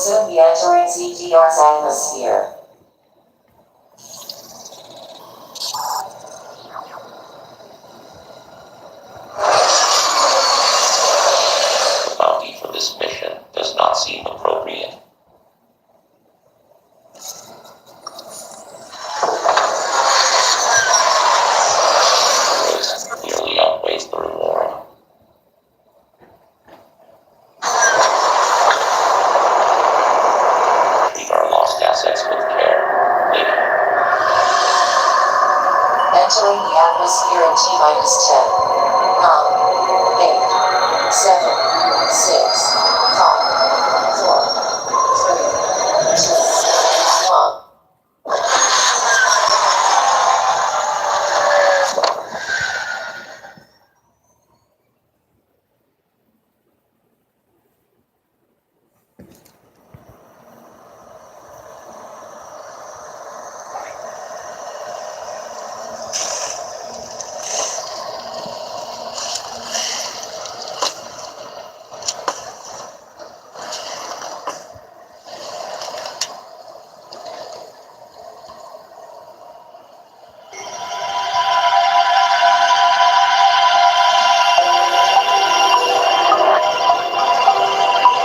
soon be entering ZDR's atmosphere. The bounty for this mission does not seem appropriate. Risk clearly outweighs the reward. Treat our lost assets with care, lady. Entering the atmosphere in T-minus 10. 9, 8, 7, 6, 5, 4, 3, 2, 1.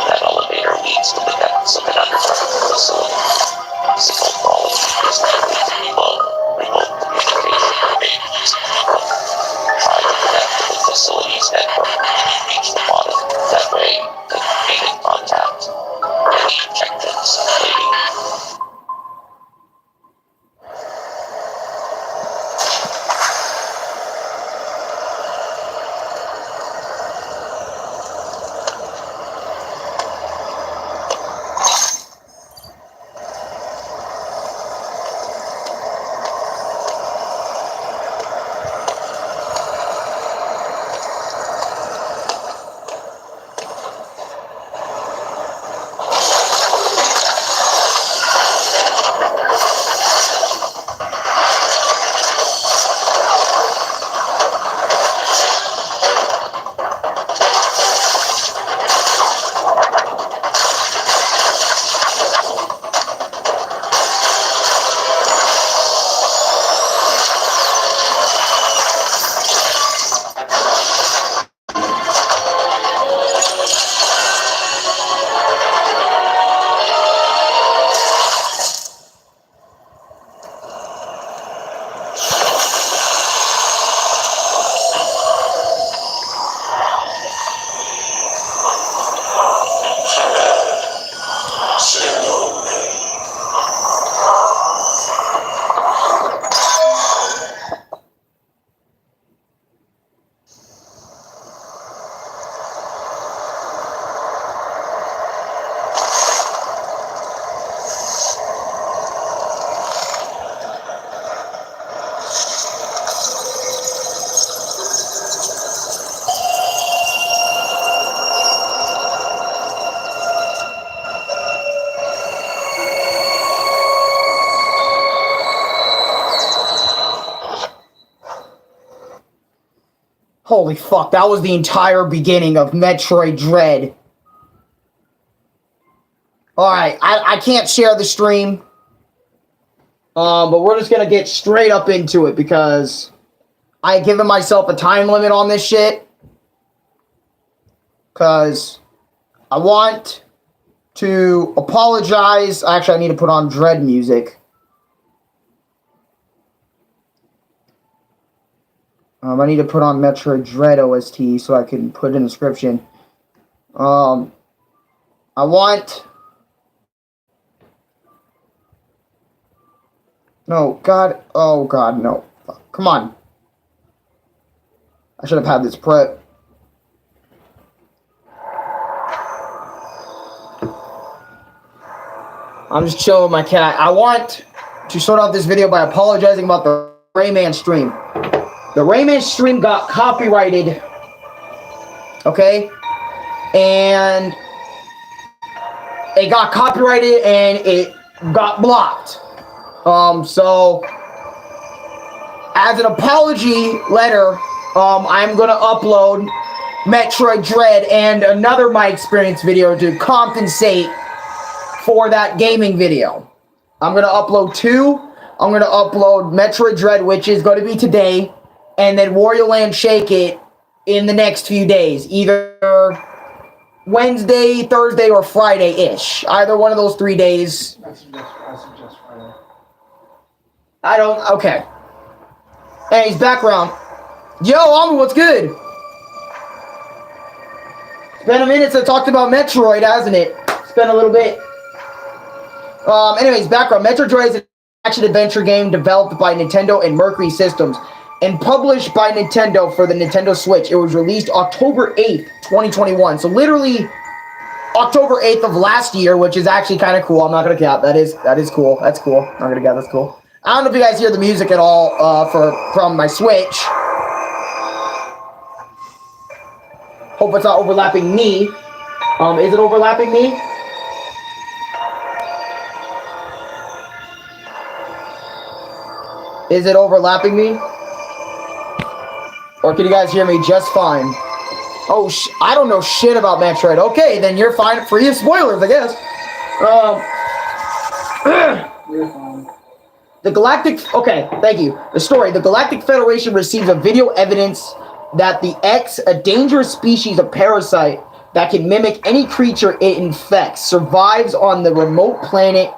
That elevator leads to the depths of an underground facility. Signal quality is negatively low. Remote communication remains broken. Try to connect to the facility's network when you reach the bottom. That way, they can remain in contact. Any objectives, lady? Holy fuck, that was the entire beginning of Metroid Dread. Alright, I can't share the stream. But we're just gonna get straight up into it because I given myself a time limit on this shit. Because I want to apologize. Actually, I need to put on Dread music. I need to put on Metroid Dread OST so I can put in the description. I want... No, God. Oh, God, no. Come on. I should have had this prep. I'm just chilling with my cat. I want to start off this video by apologizing about the Rayman stream. The Rayman stream got copyrighted. Okay? And it got copyrighted and it got blocked. So as an apology letter, I'm gonna upload Metroid Dread and another My Experience video to compensate for that gaming video. I'm going to upload 2. I'm going to upload Metroid Dread, which is going to be today, and then Wario Land Shake It in the next few days. Either Wednesday, Thursday, or Friday-ish. Either one of those 3 days. I suggest Friday. Okay. Anyways, background. Yo, Alma, what's good? It's been a minute since I talked about Metroid, hasn't it? It's been a little bit. Anyways, background. Metroid Dread is an action-adventure game developed by Nintendo and Mercury Systems and published by Nintendo for the Nintendo Switch. It was released October 8th, 2021. So literally October 8th of last year, which is actually kind of cool. I'm not going to count. That is cool. That's cool. I'm not going to count. That's cool. I don't know if you guys hear the music at all from my Switch. Hope it's not overlapping me. Is it overlapping me? Is it overlapping me? Or can you guys hear me just fine? Oh, I don't know shit about Metroid. Okay, then you're fine. Free of spoilers, I guess. You're fine. The Galactic... Okay, thank you. The story. The Galactic Federation receives a video evidence that the X, a dangerous species of parasite that can mimic any creature it infects, survives on the remote planet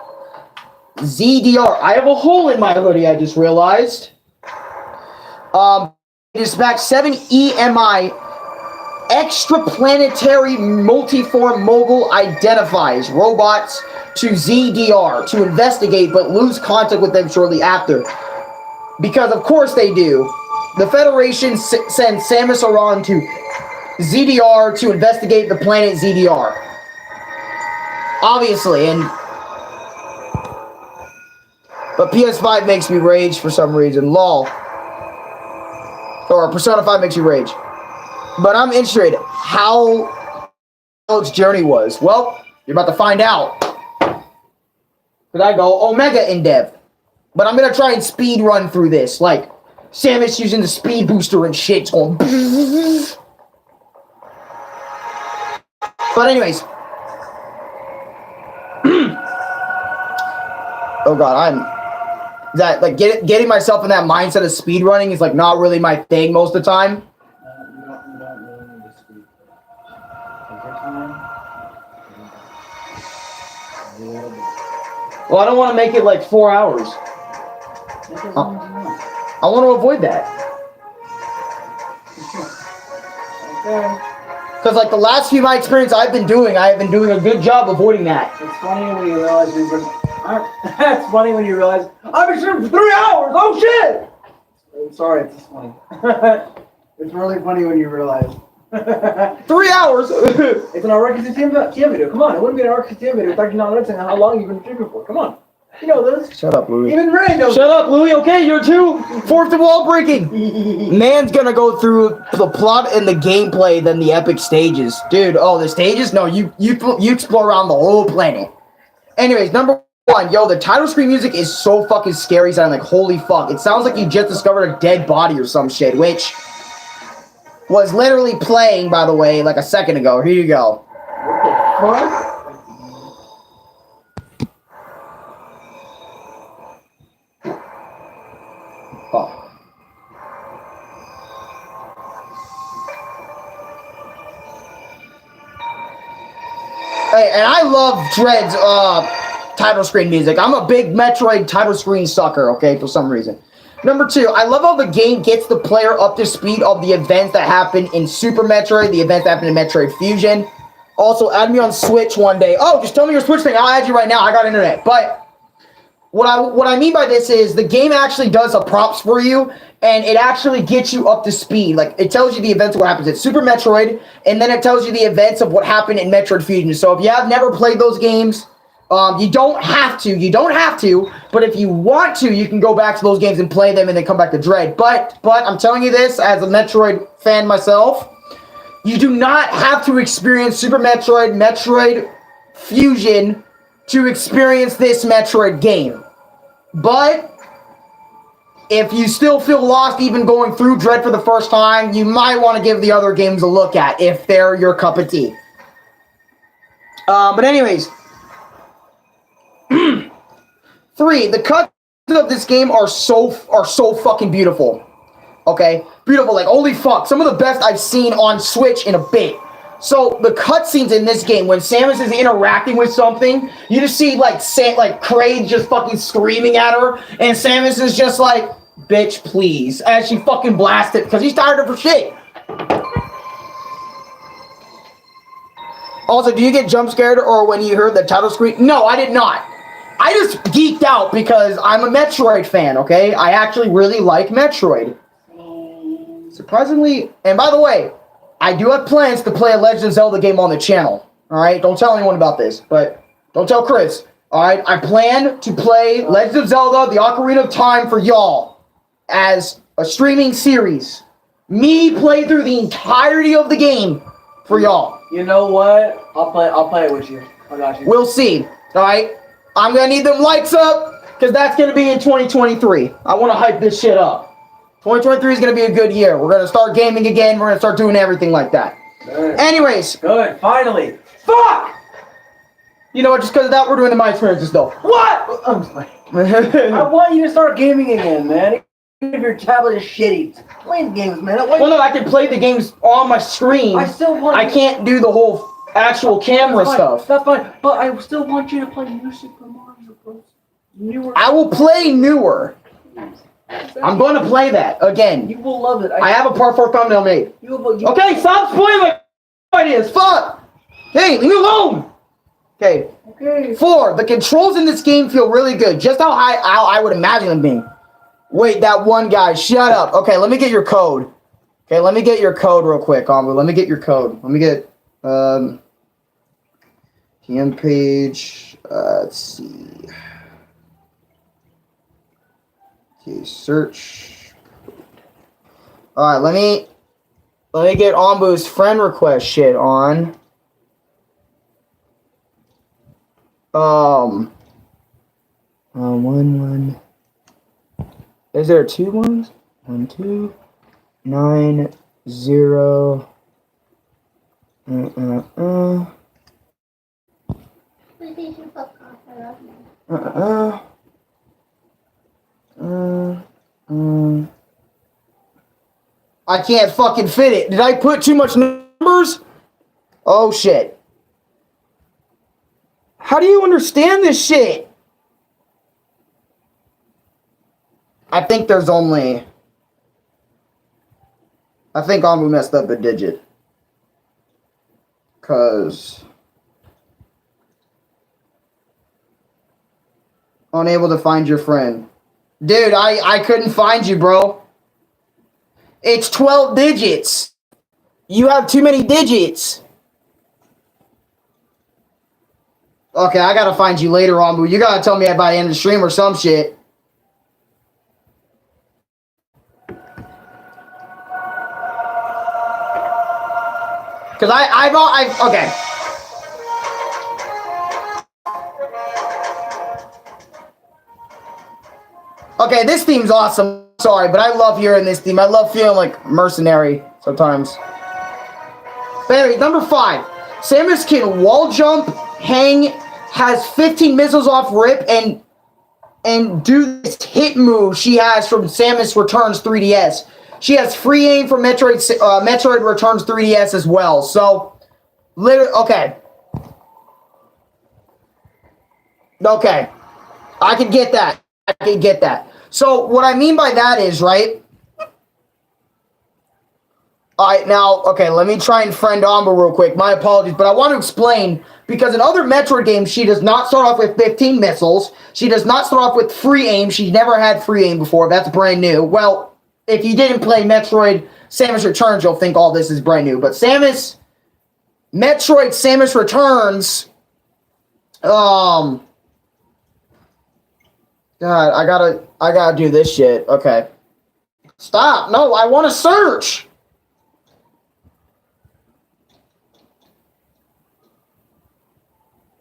ZDR. I have a hole in my hoodie, I just realized. Dispatch 7 EMI extraplanetary multiform mogul identifies robots to ZDR to investigate but lose contact with them shortly after. Because of course they do. The Federation sends Samus Aran to ZDR to investigate the planet ZDR. Obviously, but PS5 makes me rage for some reason. LOL. Or Persona 5 makes you rage. But I'm interested how its journey was. Well, you're about to find out. Because I go Omega in depth. But I'm going to try and speed run through this. Like, Samus using the speed booster and shit. It's going... But anyways. Oh god, getting myself in that mindset of speed running is like not really my thing most of the time. You don't really need to speak. Take your time. A little bit. Well, I don't want to make it like 4 hours. Take as long as you want. I want to avoid that. Okay. Because like the last few of my experience I have been doing a good job avoiding that. It's funny when you realize you've been... It's funny when you realize I've been streaming for 3 hours. Oh shit! I'm sorry, it's just funny. It's really funny when you realize 3 hours. it's an Arekkusu TM video. Come on, it wouldn't be an Arekkusu TM video if I did not noticing how long you've been streaming for. Come on, you know this. Shut up, Louis. Even Ray knows. Shut up, Louis. Okay, you're too fourth wall breaking. Man's gonna go through the plot and the gameplay, then the epic stages, dude. Oh, the stages? No, you explore around the whole planet. Anyways, number 1, yo, the title screen music is so fucking scary sounding, like, holy fuck. It sounds like you just discovered a dead body or some shit, which was literally playing, by the way, like a second ago. Here you go. What? Oh. Hey, and I love Dread's, title screen music. I'm a big Metroid title screen sucker, okay, for some reason. Number 2, I love how the game gets the player up to speed of the events that happen in Super Metroid, the events that happen in Metroid Fusion. Also, add me on Switch one day. Oh, just tell me your Switch thing. I'll add you right now. I got internet. But what I mean by this is the game actually does the props for you, and it actually gets you up to speed. Like, it tells you the events of what happens in Super Metroid, and then it tells you the events of what happened in Metroid Fusion. So if you have never played those games... you don't have to, but if you want to, you can go back to those games and play them and then come back to Dread. But I'm telling you this as a Metroid fan myself, you do not have to experience Super Metroid, Metroid Fusion to experience this Metroid game. But if you still feel lost even going through Dread for the first time, you might want to give the other games a look at if they're your cup of tea. But anyways... 3. The cuts of this game are so fucking beautiful. Okay, beautiful. Like holy fuck, some of the best I've seen on Switch in a bit. So the cutscenes in this game, when Samus is interacting with something, you just see like Kraid just fucking screaming at her, and Samus is just like, "Bitch, please," as she fucking blasts it because he's tired of her shit. Also, do you get jump scared or when you heard the title screen? No, I did not. I just geeked out because I'm a Metroid fan. Okay, I actually really like Metroid. Surprisingly, and by the way, I do have plans to play a Legend of Zelda game on the channel. Alright, don't tell anyone about this, but don't tell Chris. Alright, I plan to play Legend of Zelda, the Ocarina of Time for y'all as a streaming series. Me play through the entirety of the game for y'all. You know what? I'll play it with you. I got you. We'll see. Alright? I'm gonna need them lights up, because that's gonna be in 2023. I wanna hype this shit up. 2023 is going to be a good year. We're going to start gaming again. We're going to start doing everything like that. Good. Anyways. Good. Finally. Fuck! You know what? Just because of that, we're doing the My Experiences, though. What? I'm sorry. I want you to start gaming again, man. Even if your tablet is shitty. Play the games, man. Well, no, I can play the games on my screen. I still want I can't do the whole actual camera stuff. That's fine. But I still want you to play new Super Mario Bros. Newer. I will play newer. I'm going to play that again. You will love it. I have a part 4 thumbnail made. Okay, stop spoiling my ideas. Fuck. Hey, leave me alone. Okay. 4. The controls in this game feel really good. Just how I would imagine them being. Wait, that one guy. Shut up. Okay, let me get your code. Okay, let me get your code real quick, Ambu. Let me get your code. Let me get TM page. Let's see. Okay, search. Alright, let me get Ambu's friend request shit on. One. Is there 2 ones? 1, 2, 9, 0. I can't fucking fit it. Did I put too much numbers? Oh shit. How do you understand this shit? I think there's only... I think Ambu messed up a digit. Cause... Unable to find your friend. Dude, I couldn't find you, bro. It's 12 digits. You have too many digits. Okay, I gotta find you later on, but you gotta tell me by the end of the stream or some shit. Cause I've okay. Okay, this theme's awesome. Sorry, but I love hearing this theme. I love feeling like mercenary sometimes. But anyway, number 5. Samus can wall jump, hang, has 15 missiles off rip, and do this hit move she has from Samus Returns 3DS. She has free aim from Metroid Returns 3DS as well. So, literally, okay. Okay. I can get that. I can get that. So, what I mean by that is, right? Alright, now, okay, let me try and friend Amber real quick. My apologies, but I want to explain, because in other Metroid games, she does not start off with 15 missiles. She does not start off with free aim. She never had free aim before. That's brand new. Well, if you didn't play Metroid Samus Returns, you'll think all this is brand new. But Metroid Samus Returns, God, I gotta do this shit. Okay. Stop. No, I want to search.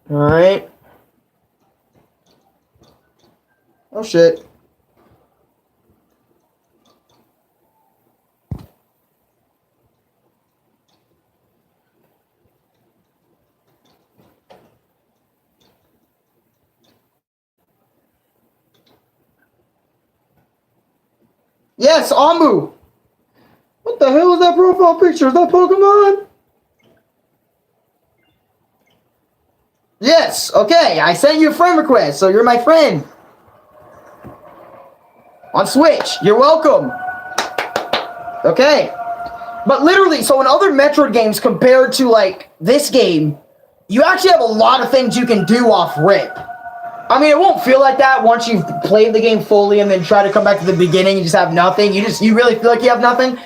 All right. Oh shit. Yes, Amu. What the hell is that profile picture? Is that Pokemon? Yes, okay. I sent you a friend request, so you're my friend. On Switch. You're welcome. Okay. But literally, so in other Metroid games compared to, like, this game, you actually have a lot of things you can do off rip. I mean, it won't feel like that once you've played the game fully and then try to come back to the beginning and just have nothing. You really feel like you have nothing.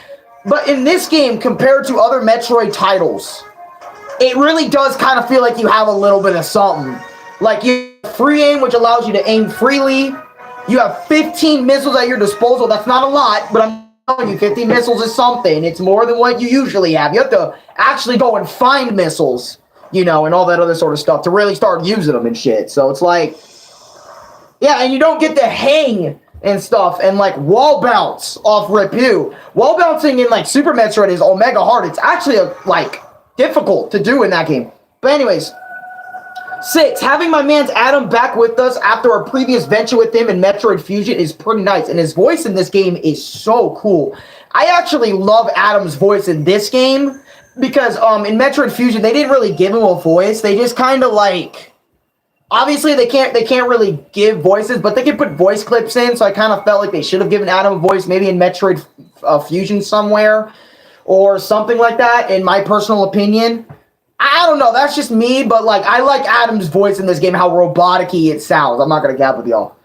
But in this game, compared to other Metroid titles, it really does kind of feel like you have a little bit of something. Like, you have free aim, which allows you to aim freely. You have 15 missiles at your disposal. That's not a lot, but I'm telling you, 15 missiles is something. It's more than what you usually have. You have to actually go and find missiles, you know, and all that other sort of stuff to really start using them and shit. So it's like, yeah, and you don't get the hang and stuff and, like, wall bounce off rip you. Wall bouncing in, like, Super Metroid is omega hard. It's actually, like, difficult to do in that game. But anyways, 6, having my man's Adam back with us after our previous venture with him in Metroid Fusion is pretty nice. And his voice in this game is so cool. I actually love Adam's voice in this game because in Metroid Fusion, they didn't really give him a voice. They just kind of, like... Obviously, they can't really give voices, but they can put voice clips in, so I kind of felt like they should have given Adam a voice, maybe in Metroid Fusion somewhere, or something like that, in my personal opinion. I don't know, that's just me, but, like, I like Adam's voice in this game, how robotic-y it sounds. I'm not going to cap with y'all.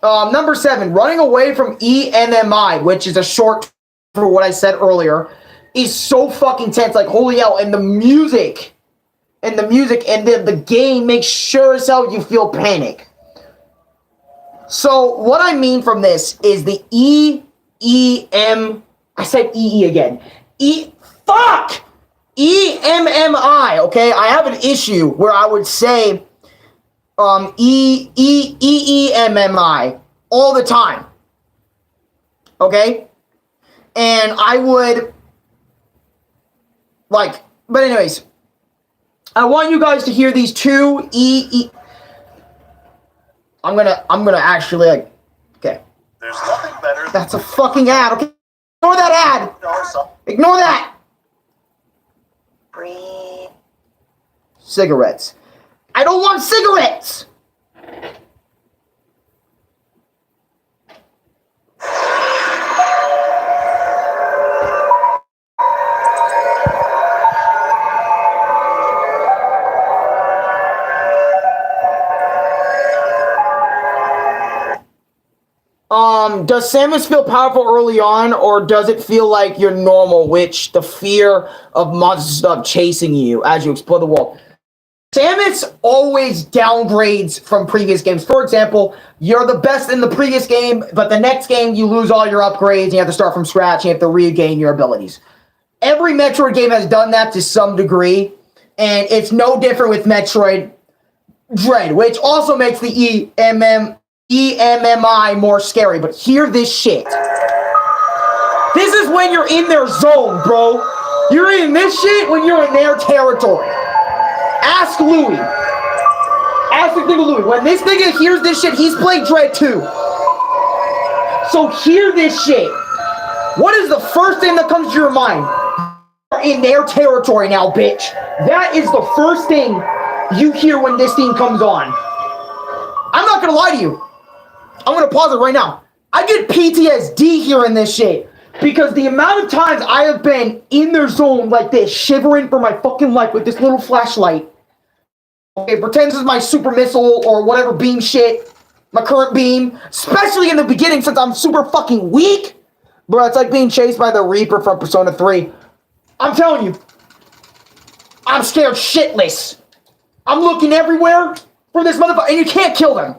Number 7, running away from EMMI, which is a short for what I said earlier, is so fucking tense. Like, holy hell, and the music... And the game makes sure as hell you feel panic. So, what I mean from this is the I said EE again. EMMI, okay? I have an issue where I would say EEMMI all the time. Okay? And I would, like, but anyways... I want you guys to hear these two I'm gonna actually, like, okay. There's nothing better. That's a fucking ad, okay? Ignore that ad! Ignore that! Breathe. Cigarettes. I don't want cigarettes! Does Samus feel powerful early on, or does it feel like you're normal, which the fear of monsters stuff chasing you as you explore the world? Samus always downgrades from previous games. For example, you're the best in the previous game, but the next game you lose all your upgrades, and you have to start from scratch, and you have to regain your abilities. Every Metroid game has done that to some degree, and it's no different with Metroid Dread, which also makes the EMMI more scary, but hear this shit. This is when you're in their zone, bro. You're in this shit when you're in their territory. Ask Louis. Ask the nigga Louis. When this nigga hears this shit, he's played Dread too. So hear this shit. What is the first thing that comes to your mind? You're in their territory now, bitch. That is the first thing you hear when this thing comes on. I'm not gonna lie to you. I'm gonna pause it right now. I get PTSD hearing this shit because the amount of times I have been in their zone like this, shivering for my fucking life with this little flashlight. Okay, pretend this is my super missile or whatever beam shit, my current beam, especially in the beginning since I'm super fucking weak. Bro, it's like being chased by the Reaper from Persona 3. I'm telling you, I'm scared shitless. I'm looking everywhere for this motherfucker, and you can't kill them.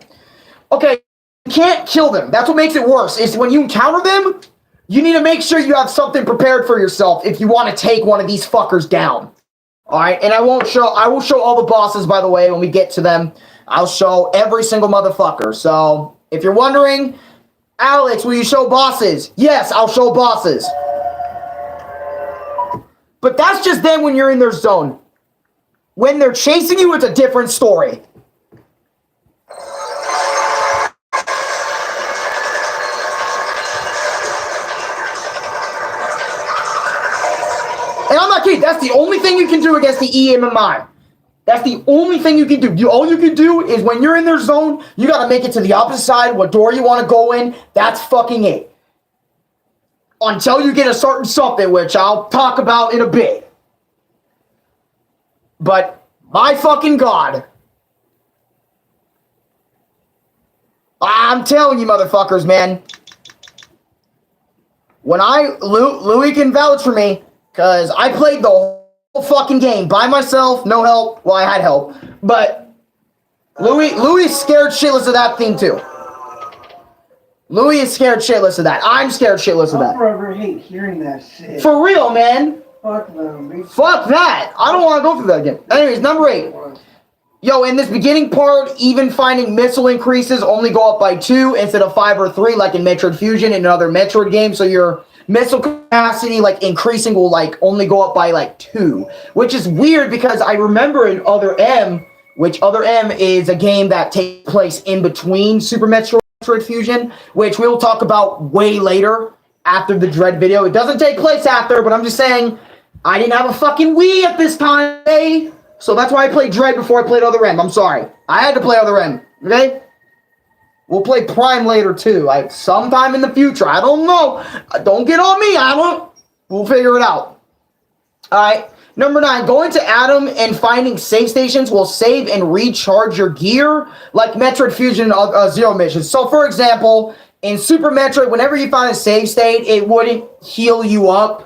Okay. You can't kill them. That's what makes it worse, is when you encounter them, you need to make sure you have something prepared for yourself if you want to take one of these fuckers down. Alright, and I will show all the bosses, by the way, when we get to them. I'll show every single motherfucker. So, if you're wondering, Alex, will you show bosses? Yes, I'll show bosses. But that's just then when you're in their zone. When they're chasing you, it's a different story. And I'm not kidding. That's the only thing you can do against the EMMI. That's the only thing you can do. All you can do is when you're in their zone, you got to make it to the opposite side, what door you want to go in. That's fucking it. Until you get a certain something, which I'll talk about in a bit. But, my fucking God. I'm telling you, motherfuckers, man. When Louis can vouch for me, because I played the whole fucking game by myself, no help. Well, I had help, but Louis is scared shitless of that thing too. Louis is scared shitless of that. I'm scared shitless of that. I forever hate hearing that shit. For real, man. Fuck them. Fuck that. I don't want to go through that again. Anyways, number 8. Yo, in this beginning part, even finding missile increases only go up by 2 instead of 5 or 3, like in Metroid Fusion and other Metroid games. So your missile capacity, like, increasing will, like, only go up by, like, 2. Which is weird because I remember in Other M, which Other M is a game that takes place in between Super Metroid Fusion, which we'll talk about way later after the Dread video. It doesn't take place after, but I'm just saying, I didn't have a fucking Wii at this time, eh? So that's why I played Dread before I played Other M. I'm sorry. I had to play Other M. Okay? We'll play Prime later too. Like sometime in the future. I don't know. Don't get on me. We'll figure it out. Alright. Number 9. Going to Atom and finding save stations will save and recharge your gear. Like Metroid Fusion Zero missions. So for example, in Super Metroid, whenever you find a save state, it wouldn't heal you up.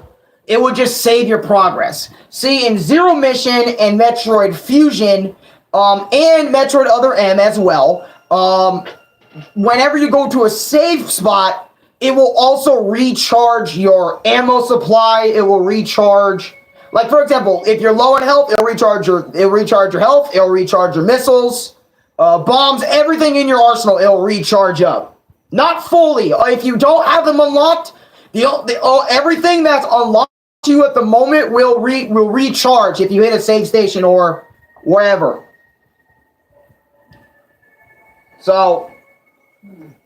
It would just save your progress. See, in Zero Mission and Metroid Fusion, and Metroid Other M as well, whenever you go to a save spot, it will also recharge your ammo supply. It will recharge, like for example, if you're low on health, it'll recharge your health. It'll recharge your missiles, bombs, everything in your arsenal. It'll recharge up, not fully. If you don't have them unlocked, everything that's unlocked to you at the moment will recharge if you hit a save station or wherever. So, and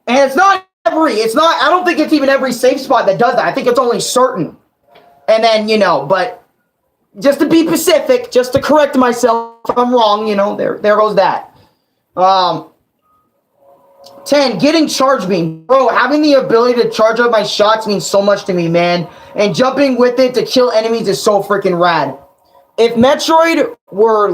it's not, I don't think it's even every save spot that does that. I think it's only certain. And then, but just to be specific, just to correct myself if I'm wrong, there goes that. 10, getting charge beam. Bro, having the ability to charge up my shots means so much to me, man. And jumping with it to kill enemies is so freaking rad. If Metroid were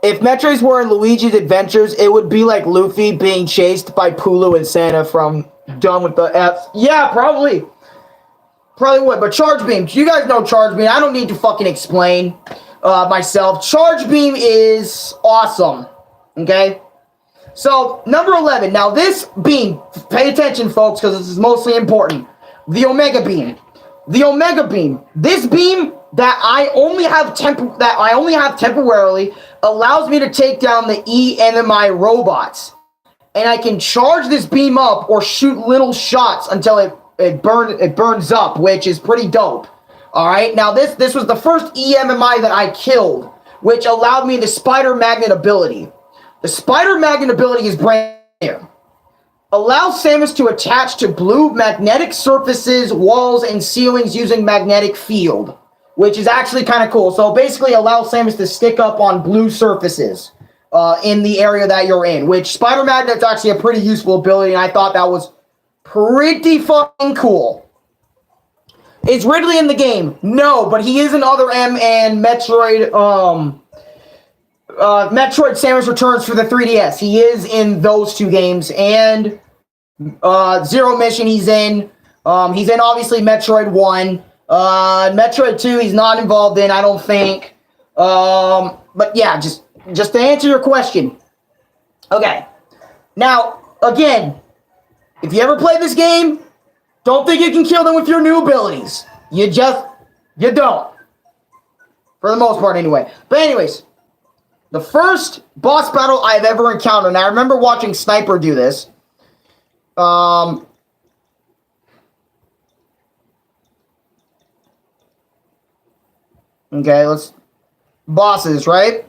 if Metroids were in Luigi's Adventures, it would be like Luffy being chased by Pulu and Santa from Done with the F. Yeah, probably. Probably would. But charge beam, you guys know charge beam. I don't need to fucking explain myself. Charge beam is awesome. Okay, so number 11. Now this beam, pay attention, folks, because this is mostly important. The Omega beam. The Omega beam. This beam that I only have temporarily allows me to take down the EMMI robots, and I can charge this beam up or shoot little shots until it burns up, which is pretty dope. All right. Now this was the first EMMI that I killed, which allowed me the spider magnet ability. The spider magnet ability is brand new. Allows Samus to attach to blue magnetic surfaces, walls, and ceilings using magnetic field, which is actually kind of cool. So basically allows Samus to stick up on blue surfaces in the area that you're in, which spider magnet's actually a pretty useful ability, and I thought that was pretty fucking cool. Is Ridley in the game? No, but he is in Other M and Metroid, Metroid Samus Returns for the 3DS. He is in those two games, and Zero Mission he's in. He's in, obviously, Metroid 1. Metroid 2 he's not involved in, I don't think. But yeah, just to answer your question. Okay. Now, again, if you ever play this game, don't think you can kill them with your new abilities. You don't. For the most part, anyway. But anyways, the first boss battle I've ever encountered, and I remember watching Sniper do this. Okay, bosses, right?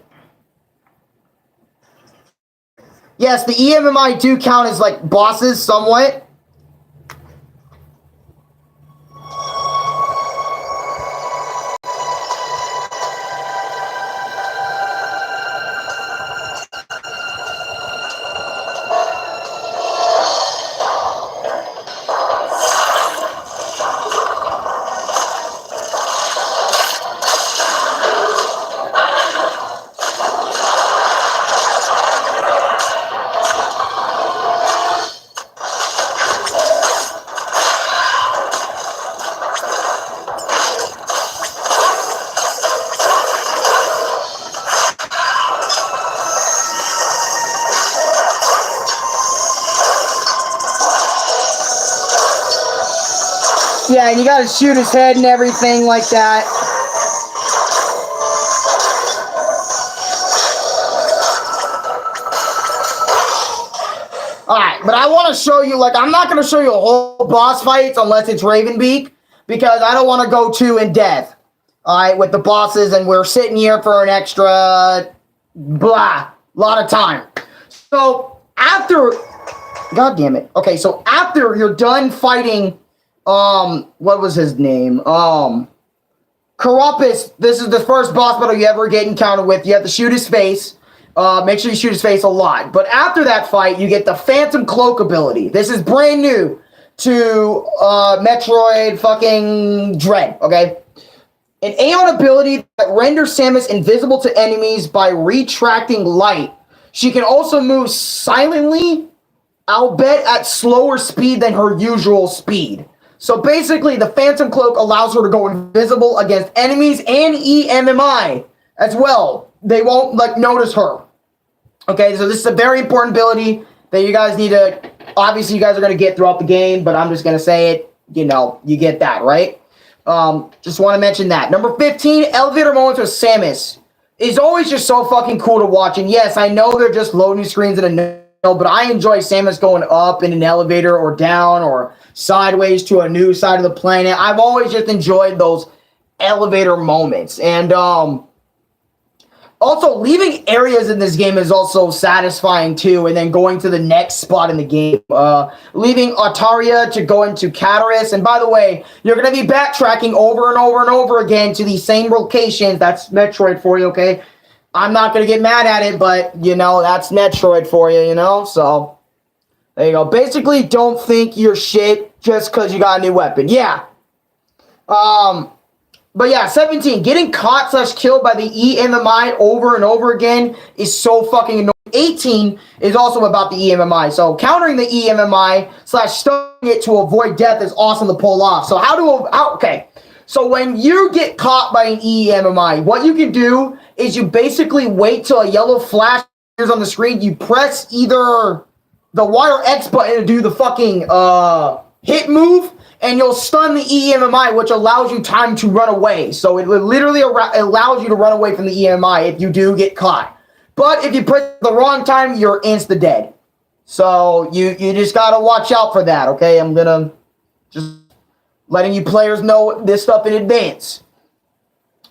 Yes, the EMMI do count as like bosses somewhat. Yeah, and you gotta shoot his head and everything like that. Alright, but I want to show you, like, I'm not going to show you a whole boss fights unless it's Ravenbeak, because I don't want to go too in depth, alright, with the bosses, and we're sitting here for an extra, lot of time. So, after, god damn it, okay, so after you're done fighting, what was his name, Karapis, this is the first boss battle you ever get encountered with, you have to shoot his face. Make sure you shoot his face a lot. But after that fight, you get the Phantom Cloak ability. This is brand new to Metroid fucking Dread, okay? An Aeon ability that renders Samus invisible to enemies by retracting light. She can also move silently, albeit at slower speed than her usual speed. So basically, the Phantom Cloak allows her to go invisible against enemies and EMMI as well. They won't, like, notice her. Okay, so this is a very important ability that you guys need to, obviously you guys are going to get throughout the game, but I'm just going to say it, you know, you get that, right? Just want to mention that. Number 15, elevator moments with Samus. Is always just so fucking cool to watch, and yes, I know they're just loading screens in a but I enjoy Samus going up in an elevator or down or sideways to a new side of the planet. I've always just enjoyed those elevator moments, and, also, leaving areas in this game is also satisfying too, and then going to the next spot in the game. Leaving Altaria to go into Catalyst, and by the way, you're going to be backtracking over and over and over again to these same locations. That's Metroid for you, okay? I'm not going to get mad at it, but, you know, that's Metroid for you, you know? So, there you go. Basically, don't think you're shit just because you got a new weapon. Yeah. But yeah, 17, getting caught / killed by the EMMI over and over again is so fucking annoying. 18 is also about the EMMI. So countering the EMMI / stunning it to avoid death is awesome to pull off. So okay. So when you get caught by an EMMI, what you can do is you basically wait till a yellow flash appears on the screen. You press either the Y or X button to do the fucking hit move, and you'll stun the EMMI, which allows you time to run away. So it literally allows you to run away from the EMMI if you do get caught. But if you press the wrong time, you're insta-dead. So you just gotta watch out for that, okay? I'm gonna just letting you players know this stuff in advance.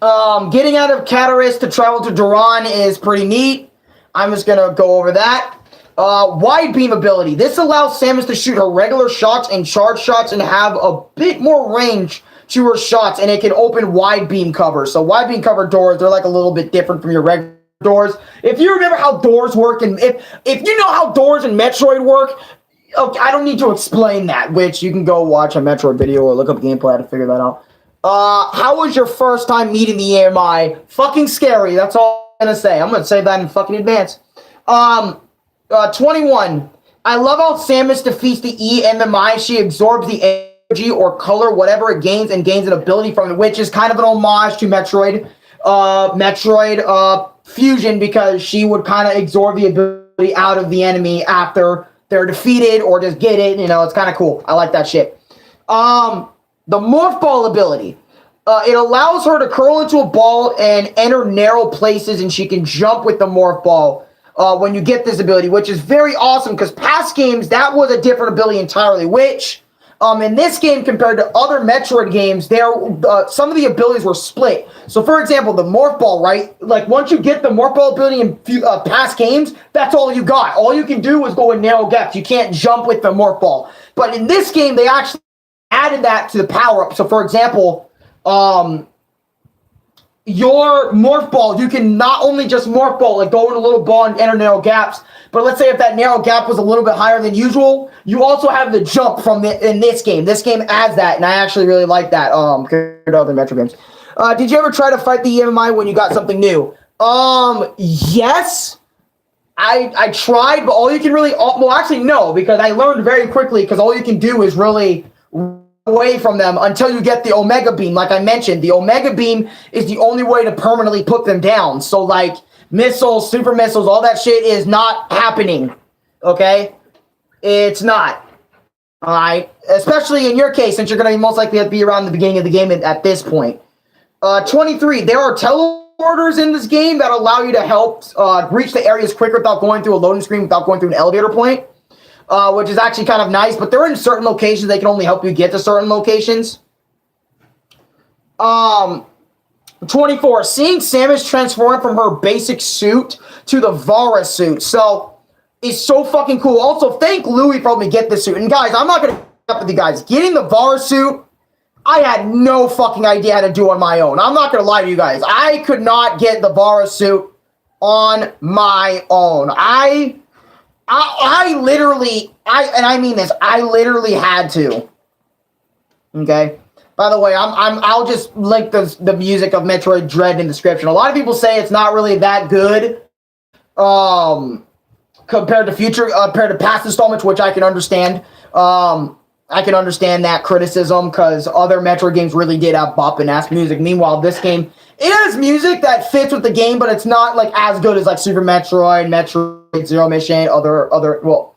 Getting out of Catalyst to travel to Duran is pretty neat. I'm just gonna go over that. Wide beam ability. This allows Samus to shoot her regular shots and charge shots and have a bit more range to her shots, and it can open wide beam cover. So wide beam cover doors, they're like a little bit different from your regular doors. If you remember how doors work, and if you know how doors in Metroid work, okay, I don't need to explain that, which you can go watch a Metroid video or look up gameplay to figure that out. How was your first time meeting the EMI? Fucking scary, that's all I'm gonna say. I'm gonna say that in fucking advance. 21. I love how Samus defeats the EMMI. She absorbs the energy or color, whatever it gains, and gains an ability from it, which is kind of an homage to Metroid. Fusion, because she would kind of absorb the ability out of the enemy after they're defeated, or just get it. You know, it's kind of cool. I like that shit. The Morph Ball ability. It allows her to curl into a ball and enter narrow places, and she can jump with the Morph Ball. When you get this ability, which is very awesome, because past games, that was a different ability entirely, which, in this game, compared to other Metroid games, some of the abilities were split. So, for example, the Morph Ball, right? Like, once you get the Morph Ball ability in past games, that's all you got. All you can do is go in narrow gaps. You can't jump with the Morph Ball. But in this game, they actually added that to the power-up. So, for example, your Morph Ball, you can not only just Morph Ball, like go in a little ball and enter narrow gaps, but let's say if that narrow gap was a little bit higher than usual, you also have the jump in this game. This game adds that, and I actually really like that compared to other Metro games. Did you ever try to fight the EMMI when you got something new? Yes. I tried, but all you can really, well, actually, no, because I learned very quickly, because all you can do is really away from them until you get the Omega Beam. Like I mentioned, the Omega Beam is the only way to permanently put them down. So, like, missiles, super missiles, all that shit is not happening, okay? It's not. All right, especially in your case, since you're going to most likely be around the beginning of the game at this point. 23. There are teleporters in this game that allow you to help reach the areas quicker without going through a loading screen, without going through an elevator point, which is actually kind of nice. But they're in certain locations. They can only help you get to certain locations. 24. Seeing Samus transform from her basic suit to the Vara suit. So, it's so fucking cool. Also, thank Louis for helping me get this suit. And guys, I'm not going to up with you guys. Getting the Vara suit, I had no fucking idea how to do on my own. I'm not going to lie to you guys. I could not get the Vara suit on my own. I literally, and I mean this, I literally had to. Okay? By the way, I'll just link the music of Metroid Dread in the description. A lot of people say it's not really that good. Compared to past installments, which I can understand. I can understand that criticism because other Metroid games really did have bop-and-ass music. Meanwhile, this game, it has music that fits with the game, but it's not like as good as like Super Metroid, Metroid Zero Mission, other. Well,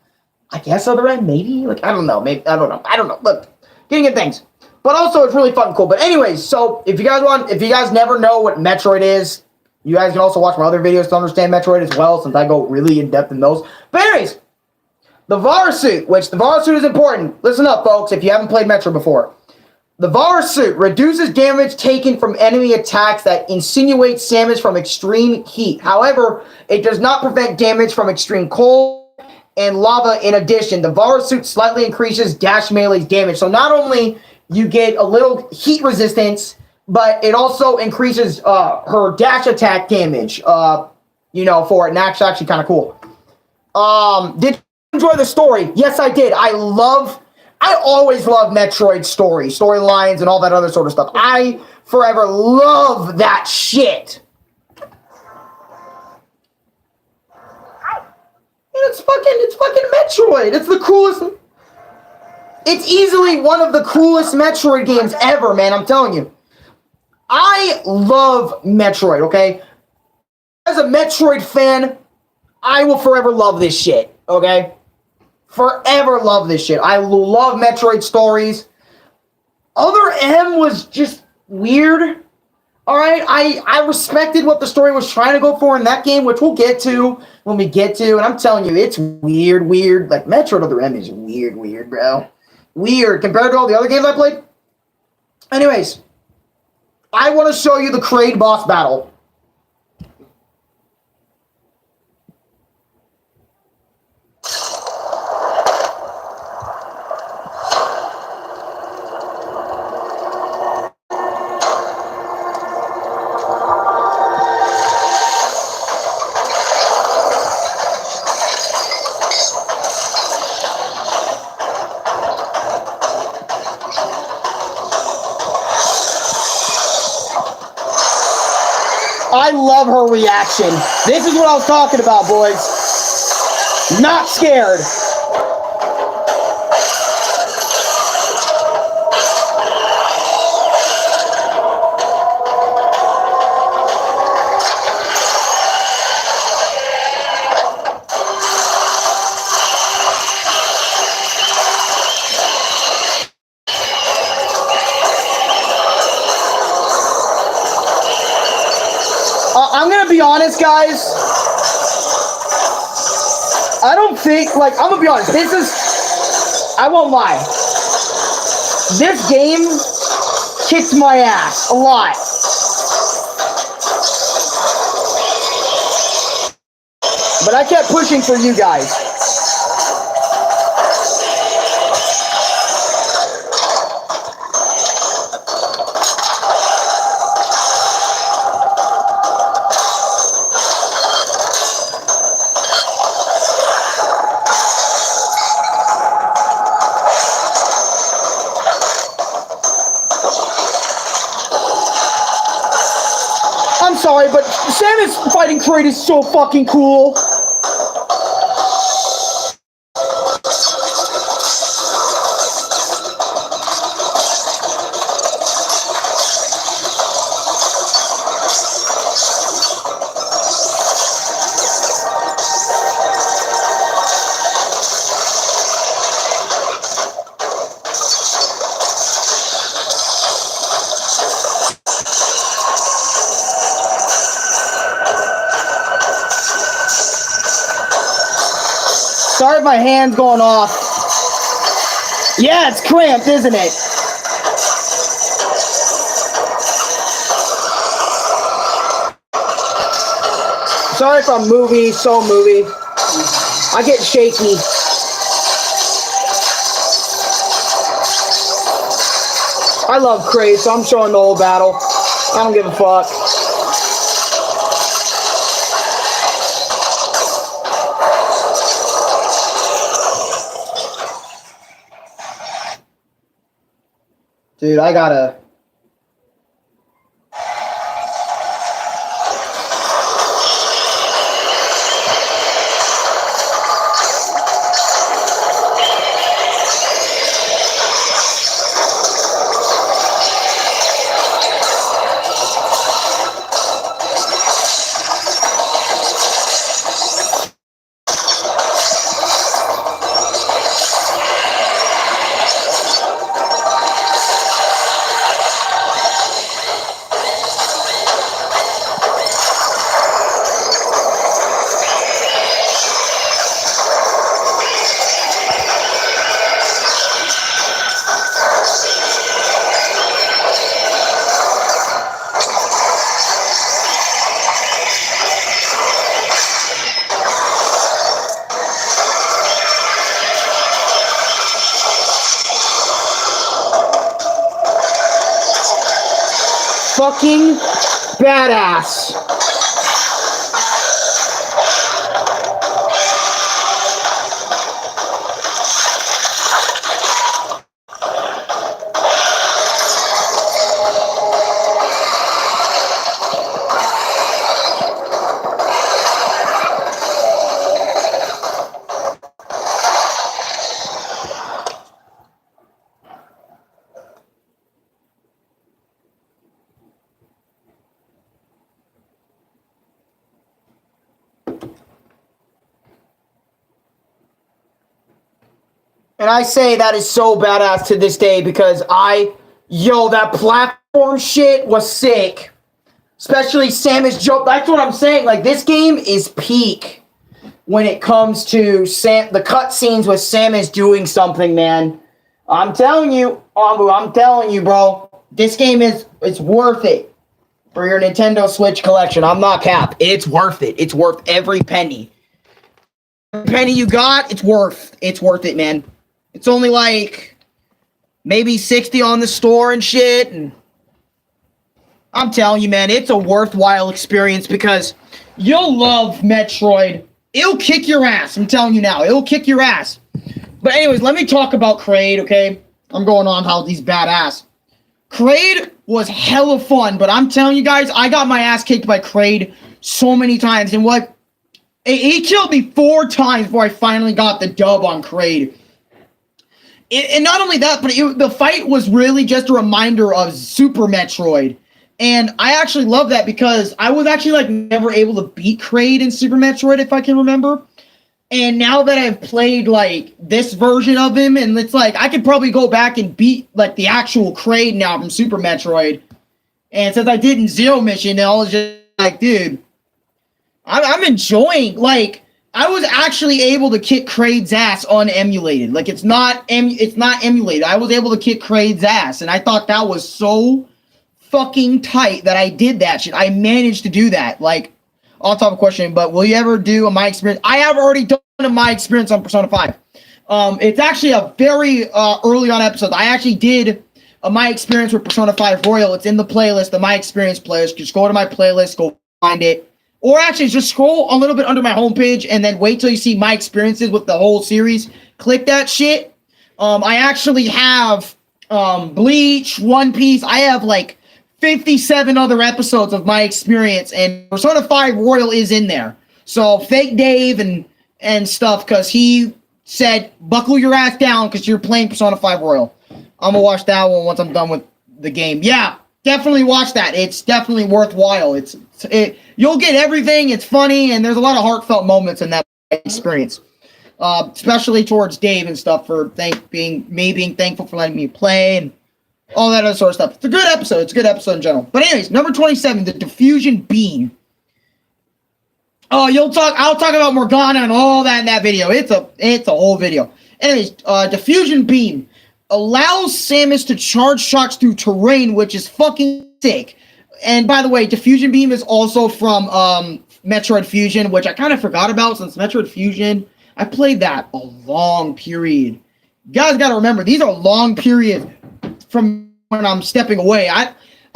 I guess other end maybe. Like I don't know. Maybe I don't know. Look, getting at things, but also it's really fun and cool. But anyways, so if you guys never know what Metroid is. You guys can also watch my other videos to understand Metroid as well, since I go really in-depth in those. But anyways, the Vara suit, which the Vara suit is important. Listen up, folks, if you haven't played Metroid before. The Vara suit reduces damage taken from enemy attacks that insinuate Samus from extreme heat. However, it does not prevent damage from extreme cold and lava. In addition, the Vara suit slightly increases dash melee's damage. So not only you get a little heat resistance, but it also increases her dash attack damage, for it. And that's actually kind of cool. Did you enjoy the story? Yes, I did. I always love Metroid storylines and all that other sort of stuff. I forever love that shit. And it's fucking Metroid. It's the coolest. It's easily one of the coolest Metroid games ever, man. I'm telling you. I love Metroid, okay? As a Metroid fan, I will forever love this shit, okay? Forever love this shit. I love Metroid stories. Other M was just weird, alright? I respected what the story was trying to go for in that game, which we'll get to when we get to, and I'm telling you, it's weird. Like, Metroid Other M is weird, bro. Weird, compared to all the other games I played. Anyways. I want to show you the Kraid boss battle. I love her reaction. This is what I was talking about, boys. Not scared. I'm gonna be honest, guys. I don't think, I'm gonna be honest. I won't lie. This game kicked my ass a lot. But I kept pushing for you guys. I'm sorry, but Samus fighting Kraid is so fucking cool. Sorry if my hand's going off. Yeah, it's cramped, isn't it? Sorry if I'm so movie. I get shaky. I love Kraid, so I'm showing the whole battle. I don't give a fuck. Dude, I gotta... Fucking badass. And I say that is so badass to this day because that platform shit was sick. Especially Samus jump. That's what I'm saying. Like, this game is peak when it comes to the cutscenes with Samus doing something, man. I'm telling you, Ambu, I'm telling you, bro. This game it's worth it for your Nintendo Switch collection. I'm not cap. It's worth it. It's worth every penny. Every penny you got, it's worth it, man. It's only like maybe 60 on the store and shit. And I'm telling you, man, it's a worthwhile experience because you'll love Metroid. It'll kick your ass. I'm telling you now, it'll kick your ass. But anyways, let me talk about Kraid, okay? I'm going on how he's badass. Kraid was hella fun, but I'm telling you guys, I got my ass kicked by Kraid so many times. And he killed me 4 times before I finally got the dub on Kraid. And not only that, but the fight was really just a reminder of Super Metroid. And I actually love that because I was actually never able to beat Kraid in Super Metroid, if I can remember. And now that I've played this version of him, and it's I could probably go back and beat the actual Kraid now from Super Metroid. And since I did in Zero Mission, I was just dude, I'm enjoying I was actually able to kick Kraid's ass unemulated. It's not emulated. I was able to kick Kraid's ass, and I thought that was so fucking tight that I did that shit. I managed to do that. On top of question, but will you ever do a My Experience? I have already done a My Experience on Persona 5. It's actually a very early on episode. I actually did a My Experience with Persona 5 Royal. It's in the playlist, the My Experience playlist. Just go to my playlist, go find it. Or actually, just scroll a little bit under my homepage and then wait till you see my experiences with the whole series. Click that shit. I actually have Bleach, One Piece. I have 57 other episodes of my experience, and Persona 5 Royal is in there. So fake Dave and stuff, because he said, buckle your ass down because you're playing Persona 5 Royal. I'm going to watch that one once I'm done with the game. Yeah, definitely watch that. It's definitely worthwhile. You'll get everything. It's funny, and there's a lot of heartfelt moments in that experience. Especially towards Dave and stuff for being thankful for letting me play and all that other sort of stuff. It's a good episode. It's a good episode in general. But anyways, number 27, the Diffusion Beam. Oh, I'll talk about Morgana and all that in that video. It's a whole video. Anyways, diffusion beam allows Samus to charge shocks through terrain, which is fucking sick. And by the way, diffusion beam is also from Metroid Fusion, which I kind of forgot about since Metroid Fusion. I played that a long period. You guys got to remember, these are long periods from when I'm stepping away. I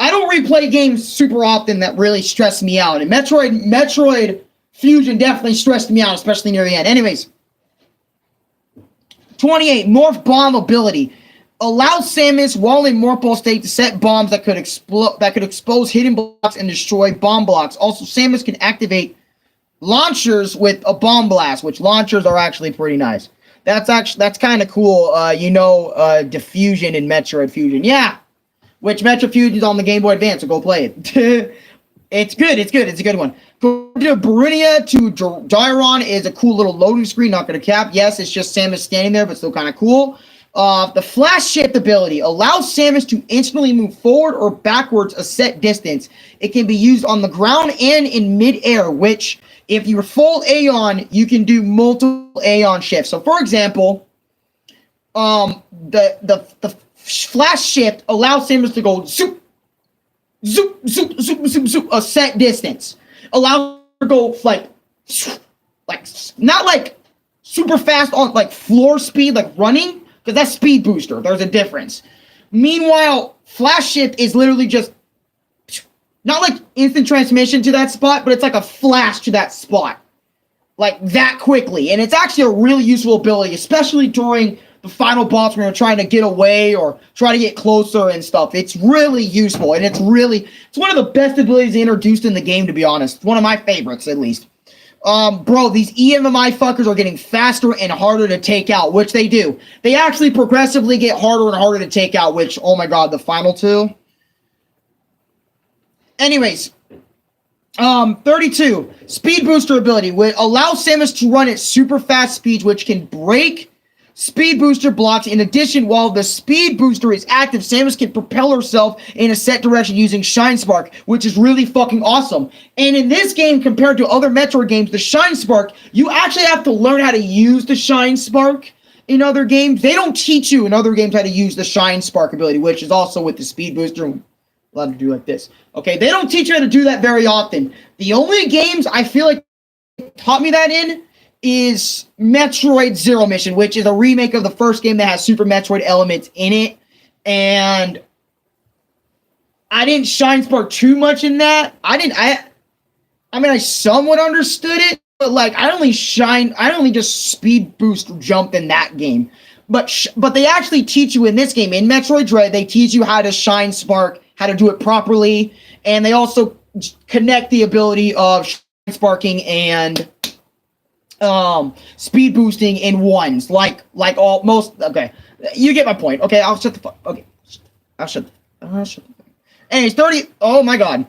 don't replay games super often that really stress me out. And Metroid Fusion definitely stressed me out, especially near the end. Anyways, 28, Morph Bomb ability. Allows Samus, while in Morph Ball state, to set bombs that could expose hidden blocks and destroy bomb blocks. Also, Samus can activate launchers with a bomb blast, which launchers are actually pretty nice. That's kind of cool. Diffusion in Metroid Fusion. Yeah. Which Metroid Fusion is on the Game Boy Advance, so go play it. It's good. It's a good one. Barinia to Dairon is a cool little loading screen, not going to cap. Yes, it's just Samus standing there, but still kind of cool. The flash shift ability allows Samus to instantly move forward or backwards a set distance. It can be used on the ground and in mid-air, which, if you're full Aeon, you can do multiple Aeon shifts. So, for example, the flash shift allows Samus to go zoop, zoop, zoop, zoop, zoop, zoop, a set distance. Allows her to go like not like super fast on like floor speed, like running, because that's speed booster. There's a difference. Meanwhile, flash shift is literally just not like instant transmission to that spot, but it's like a flash to that spot. Like that quickly. And it's actually a really useful ability, especially during the final boss when you're trying to get away or try to get closer and stuff. It's really useful, and it's one of the best abilities introduced in the game, to be honest. It's one of my favorites, at least. Bro, these EMMI fuckers are getting faster and harder to take out, which they do. They actually progressively get harder and harder to take out, which, oh my god, the final two. Anyways, 32, speed booster ability, which allows Samus to run at super fast speeds, which can break speed booster blocks. In addition, while the speed booster is active, Samus can propel herself in a set direction using Shine Spark, which is really fucking awesome. And in this game, compared to other Metroid games, the Shine Spark, you actually have to learn how to use the Shine Spark in other games. They don't teach you in other games how to use the Shine Spark ability, which is also with the speed booster. Allowed to do like this. Okay, they don't teach you how to do that very often. The only games I feel like taught me that in is Metroid Zero Mission, which is a remake of the first game that has Super Metroid elements in it. And I didn't Shine Spark too much in that. I somewhat understood it, but like I only just speed boost jump in that game. But they actually teach you in this game. In Metroid Dread, they teach you how to Shine Spark, how to do it properly, and they also connect the ability of Shine Sparking and speed boosting in ones, like almost. Okay, you get my point. Okay, I'll shut the fuck. Okay, I'll shut the. Anyways, 30. Oh my god,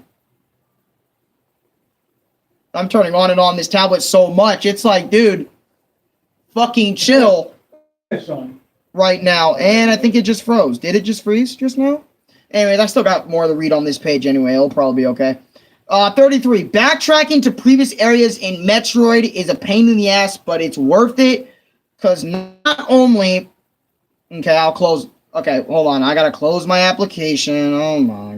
I'm turning on and on this tablet so much. It's like, dude, fucking chill right now. And I think it just froze. Did it just freeze just now? Anyways, I still got more to read on this page anyway. It'll probably be okay. 33. Backtracking to previous areas in Metroid is a pain in the ass, but it's worth it. Because not only... Okay, I'll close... Okay, hold on. I gotta close my application. Oh my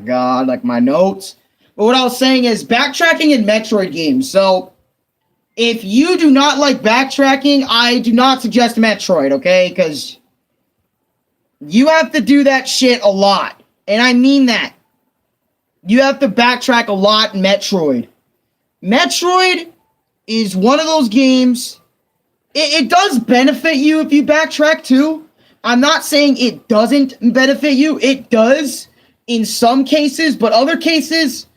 god. Like my notes. But what I was saying is backtracking in Metroid games. So, if you do not like backtracking, I do not suggest Metroid, okay? Because you have to do that shit a lot. And I mean that. You have to backtrack a lot in Metroid. Metroid is one of those games. It does benefit you if you backtrack too. I'm not saying it doesn't benefit you. It does in some cases, but other cases,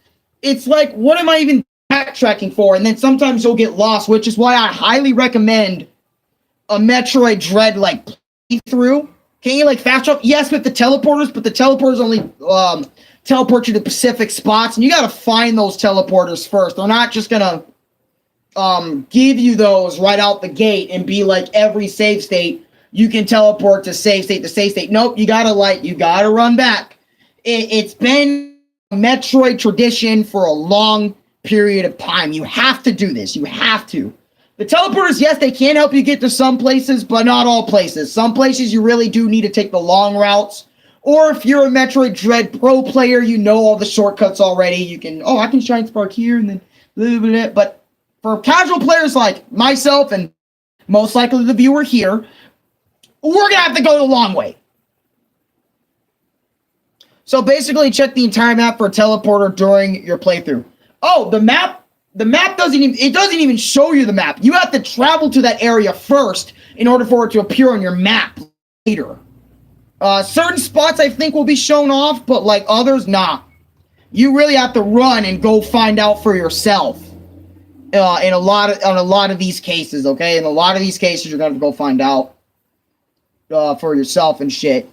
it's like, what am I even backtracking for? And then sometimes you'll get lost, which is why I highly recommend a Metroid Dread like playthrough. Can you like fast travel? Yes, with the teleporters, but the teleporters only teleport you to specific spots, and you gotta find those teleporters first. They're not just gonna give you those right out the gate and be like every save state you can teleport to save state to save state. Nope, you gotta run back. It's been a Metroid tradition for a long period of time. You have to do this. You have to. The teleporters, yes, they can help you get to some places, but not all places. Some places you really do need to take the long routes. Or if you're a Metroid Dread Pro player, you know all the shortcuts already. You can, I can shine spark here and then blah, blah, blah. But for casual players like myself and most likely the viewer here, we're going to have to go the long way. So basically, check the entire map for a teleporter during your playthrough. Oh, the map doesn't even show you the map. You have to travel to that area first in order for it to appear on your map later. Certain spots I think will be shown off, but like others, nah. You really have to run and go find out for yourself. On a lot of these cases, okay? In a lot of these cases, you're gonna have to go find out for yourself and shit.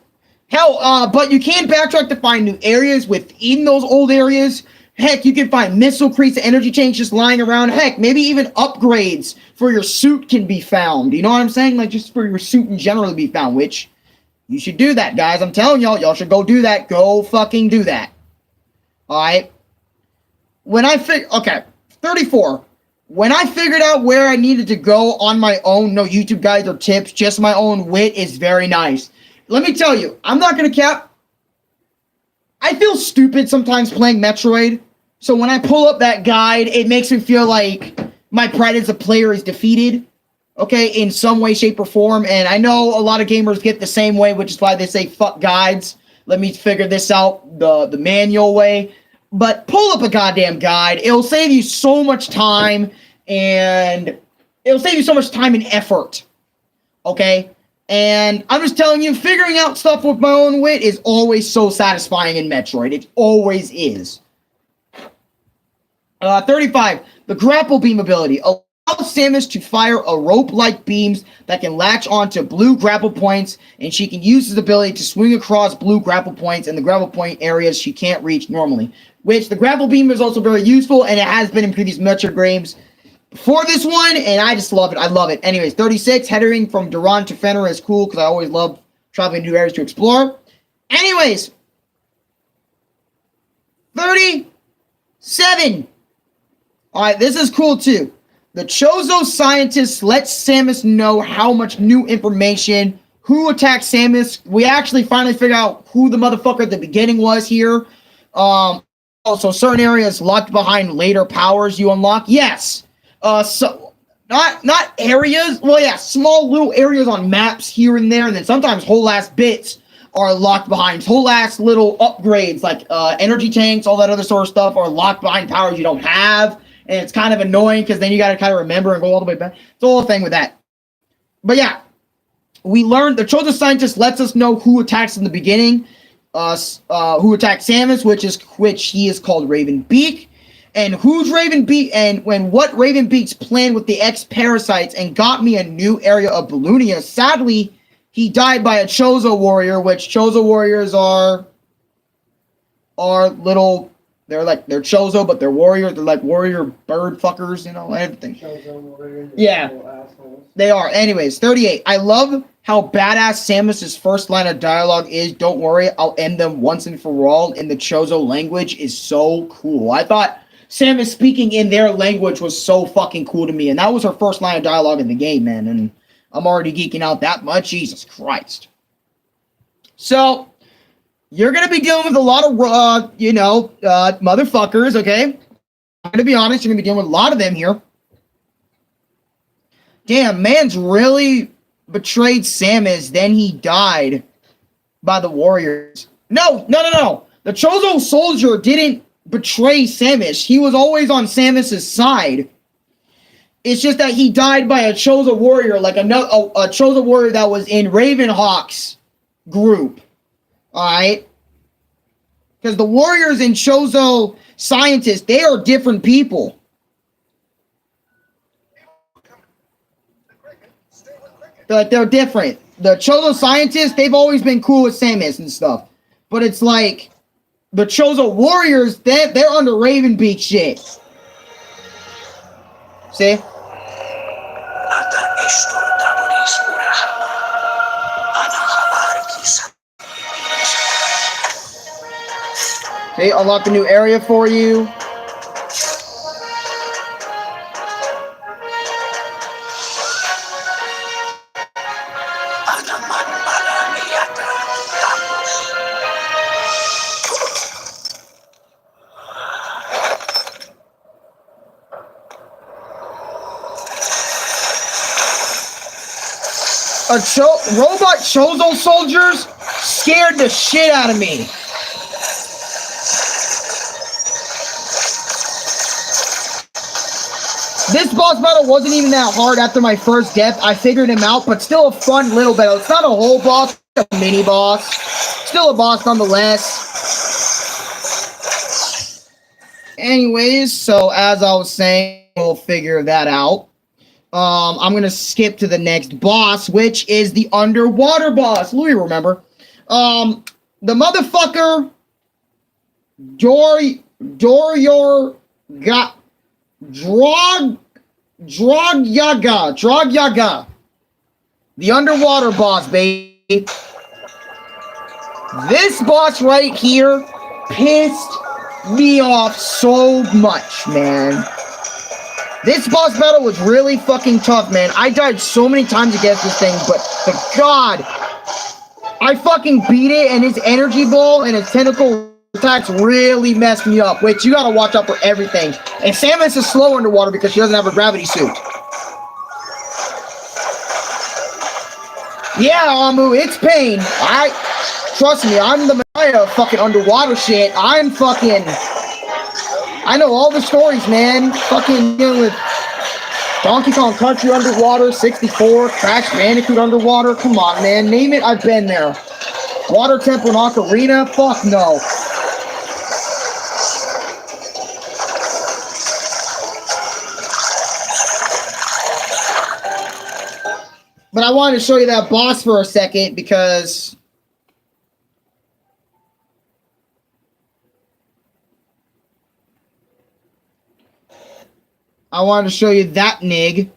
Hell, but you can backtrack to find new areas within those old areas. Heck, you can find missile crates and energy tanks just lying around. Heck, maybe even upgrades for your suit can be found. You know what I'm saying? Like, just for your suit in general to be found, which you should do that, guys. I'm telling y'all should go do that. Go fucking do that. Alright? Okay, 34. When I figured out where I needed to go on my own, no YouTube guides or tips, just my own wit is very nice. Let me tell you, I'm not gonna cap. I feel stupid sometimes playing Metroid. So when I pull up that guide, it makes me feel like my pride as a player is defeated. Okay, in some way, shape, or form. And I know a lot of gamers get the same way, which is why they say, fuck guides. Let me figure this out the manual way. But pull up a goddamn guide. It'll save you so much time. And it'll save you so much time and effort. Okay? And I'm just telling you, figuring out stuff with my own wit is always so satisfying in Metroid. It always is. 35. The grapple beam ability allows Samus to fire a rope-like beams that can latch onto blue grapple points, and she can use this ability to swing across blue grapple points and the grapple point areas she can't reach normally. Which the grapple beam is also very useful, and it has been in previous Metroid games before this one, and I just love it. I love it. Anyways, 36. Heading from Duran to Fenrir is cool because I always love traveling to new areas to explore. Anyways, 37. Alright, this is cool too. The Chozo scientist lets Samus know how much new information, who attacked Samus. We actually finally figured out who the motherfucker at the beginning was here. Also, certain areas locked behind later powers you unlock. Yes. So not areas. Well, yeah, small little areas on maps here and there, and then sometimes whole ass bits are locked behind whole ass little upgrades like energy tanks, all that other sort of stuff are locked behind powers you don't have. And it's kind of annoying because then you got to kind of remember and go all the way back. It's a whole thing with that. But yeah, we learned the Chozo scientist lets us know who attacks in the beginning. Who attacked Samus, which he is called Raven Beak. And who's Raven Beak? And what Raven Beak's plan with the X-Parasites and got me a new area of Balloonia. Sadly, he died by a Chozo warrior, which Chozo warriors are little. They're Chozo, but they're warriors. They're like warrior bird fuckers, you know, everything. Chozo warriors. Yeah. They are. Anyways, 38. I love how badass Samus's first line of dialogue is, "Don't worry, I'll end them once and for all," in the Chozo language is so cool. I thought Samus speaking in their language was so fucking cool to me, and that was her first line of dialogue in the game, man, and I'm already geeking out that much. Jesus Christ. So, you're going to be dealing with a lot of, motherfuckers, okay? I'm going to be honest, you're going to be dealing with a lot of them here. Damn, man's really betrayed Samus, then he died by the warriors. No. The Chozo soldier didn't betray Samus. He was always on Samus's side. It's just that he died by a Chozo warrior, like a Chozo warrior that was in Ravenhawk's group. Alright? Because the warriors and Chozo scientists, they are different people. They're different. The Chozo scientists, they've always been cool with Samus and stuff. But it's like, the Chozo warriors, they're under Ravenbeak shit. See? See, unlock a new area for you. robot Chozo soldiers scared the shit out of me. This boss battle wasn't even that hard after my first death. I figured him out, but still a fun little battle. It's not a whole boss, it's a mini boss. Still a boss nonetheless. Anyways, so as I was saying, we'll figure that out. I'm gonna skip to the next boss, which is the underwater boss. Louis, remember? The motherfucker Drogyaga. The underwater boss, baby. This boss right here pissed me off so much, man. This boss battle was really fucking tough, man. I died so many times against this thing, but the God, I fucking beat it, and his energy ball and his tentacle attacks really messed me up, which you gotta watch out for everything. And Samus is slow underwater because she doesn't have a gravity suit. Yeah, Amu, it's pain. Trust me, I'm the Messiah of fucking underwater shit. I know all the stories, man. Fucking dealing with Donkey Kong Country underwater, 64, Crash Bandicoot underwater. Come on, man. Name it, I've been there. Water Temple and Ocarina? Fuck no. But I wanted to show you that boss for a second because I wanted to show you that nig.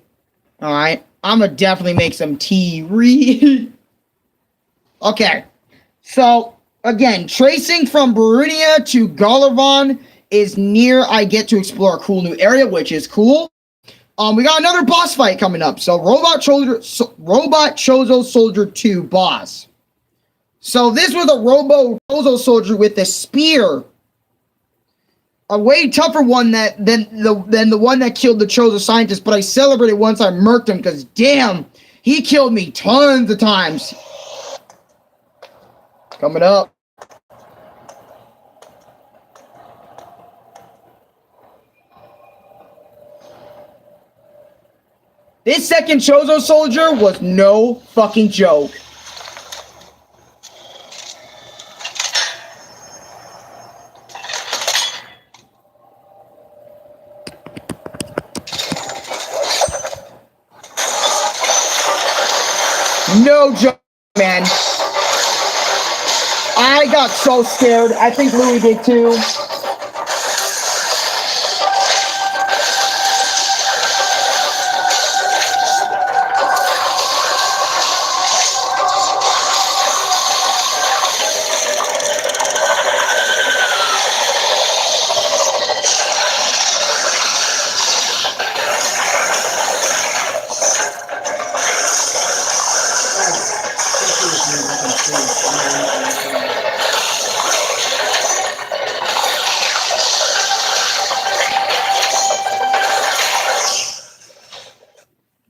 Alright. I'm going to definitely make some tea. Okay. So, again, tracing from Barunia to Galavan is near I get to explore a cool new area, which is cool. We got another boss fight coming up. So, Robot Chozo Soldier 2 boss. So, this was a Robo Chozo Soldier with a spear. A way tougher one than the one that killed the Chozo scientist, but I celebrated once I murked him because damn, he killed me tons of times. Coming up. This second Chozo soldier was no fucking joke. No joke, man. I got so scared. I think Louis did too.